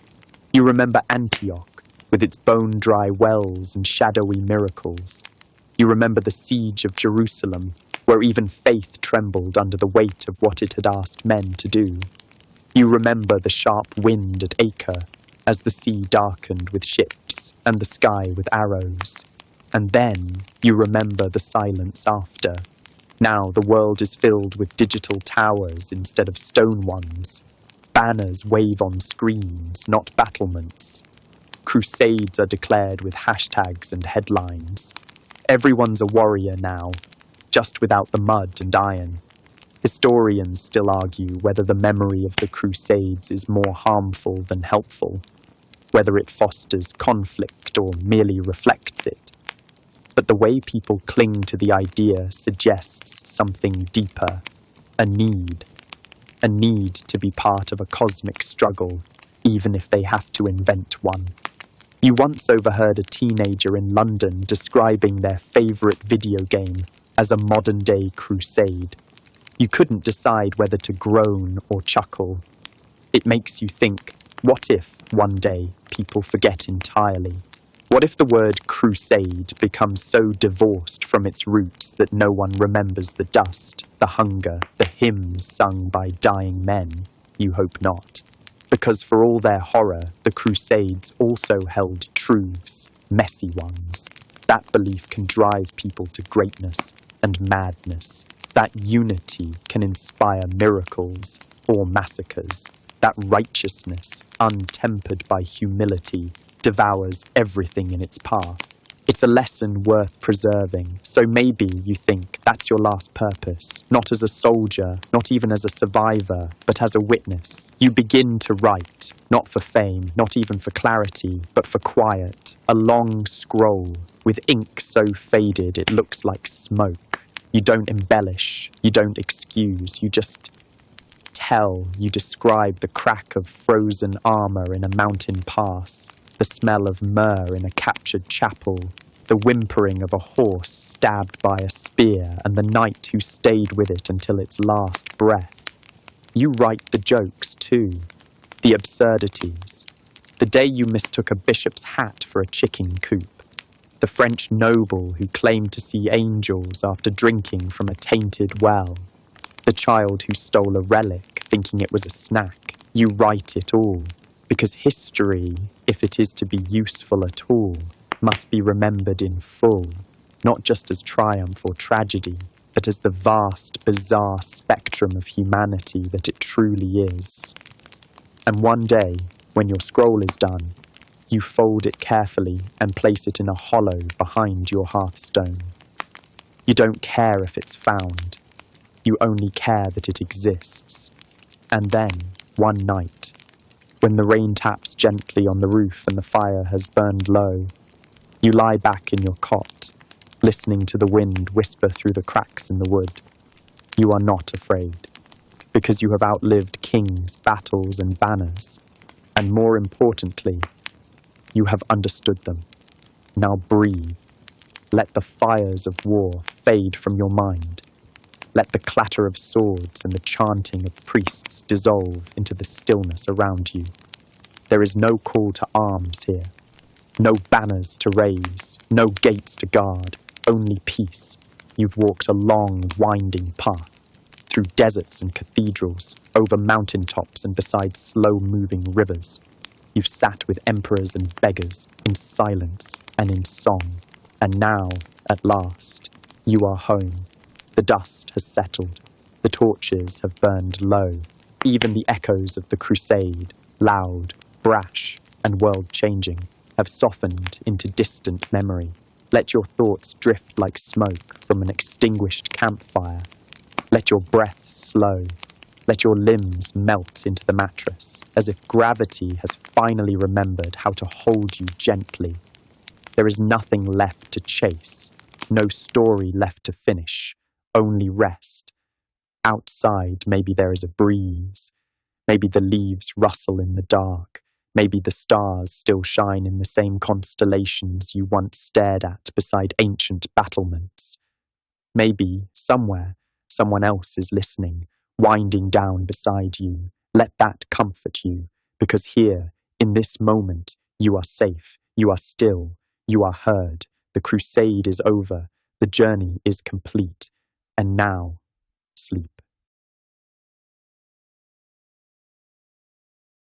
You remember Antioch, with its bone-dry wells and shadowy miracles. You remember the siege of Jerusalem, where even faith trembled under the weight of what it had asked men to do. You remember the sharp wind at Acre, as the sea darkened with ships and the sky with arrows. And then you remember the silence after. Now the world is filled with digital towers instead of stone ones. Banners wave on screens, not battlements. Crusades are declared with hashtags and headlines. Everyone's a warrior now, just without the mud and iron. Historians still argue whether the memory of the Crusades is more harmful than helpful, whether it fosters conflict or merely reflects it. But the way people cling to the idea suggests something deeper, a need to be part of a cosmic struggle, even if they have to invent one. You once overheard a teenager in London describing their favourite video game as a modern-day crusade. You couldn't decide whether to groan or chuckle. It makes you think, what if, one day, people forget entirely? What if the word crusade becomes so divorced from its roots that no one remembers the dust, the hunger, the hymns sung by dying men? You hope not. Because for all their horror, the Crusades also held truths, messy ones. That belief can drive people to greatness and madness. That unity can inspire miracles or massacres. That righteousness untempered by humility, devours everything in its path. It's a lesson worth preserving, so maybe you think that's your last purpose, not as a soldier, not even as a survivor, but as a witness. You begin to write, not for fame, not even for clarity, but for quiet, a long scroll, with ink so faded it looks like smoke. You don't embellish, you don't excuse, you just tell, you describe the crack of frozen armor in a mountain pass, the smell of myrrh in a captured chapel, the whimpering of a horse stabbed by a spear, and the knight who stayed with it until its last breath. You write the jokes too, the absurdities. The day you mistook a bishop's hat for a chicken coop, the French noble who claimed to see angels after drinking from a tainted well, the child who stole a relic thinking it was a snack. You write it all, because history, if it is to be useful at all, must be remembered in full, not just as triumph or tragedy, but as the vast, bizarre spectrum of humanity that it truly is. And one day, when your scroll is done, you fold it carefully and place it in a hollow behind your hearthstone. You don't care if it's found. You only care that it exists. And then, one night, when the rain taps gently on the roof and the fire has burned low, you lie back in your cot, listening to the wind whisper through the cracks in the wood. You are not afraid, because you have outlived kings, battles, and banners, and more importantly, you have understood them. Now breathe. Let the fires of war fade from your mind. Let the clatter of swords and the chanting of priests dissolve into the stillness around you. There is no call to arms here, no banners to raise, no gates to guard, only peace. You've walked a long, winding path, through deserts and cathedrals, over mountaintops and beside slow-moving rivers. You've sat with emperors and beggars, in silence and in song. And now, at last, you are home. The dust has settled. The torches have burned low. Even the echoes of the crusade, loud, brash, and world-changing, have softened into distant memory. Let your thoughts drift like smoke from an extinguished campfire. Let your breath slow. Let your limbs melt into the mattress, as if gravity has finally remembered how to hold you gently. There is nothing left to chase, no story left to finish, only rest. Outside, maybe there is a breeze. Maybe the leaves rustle in the dark. Maybe the stars still shine in the same constellations you once stared at beside ancient battlements. Maybe, somewhere, someone else is listening, winding down beside you. Let that comfort you, because here, in this moment, you are safe, you are still, you are heard. The crusade is over, the journey is complete, and now, sleep.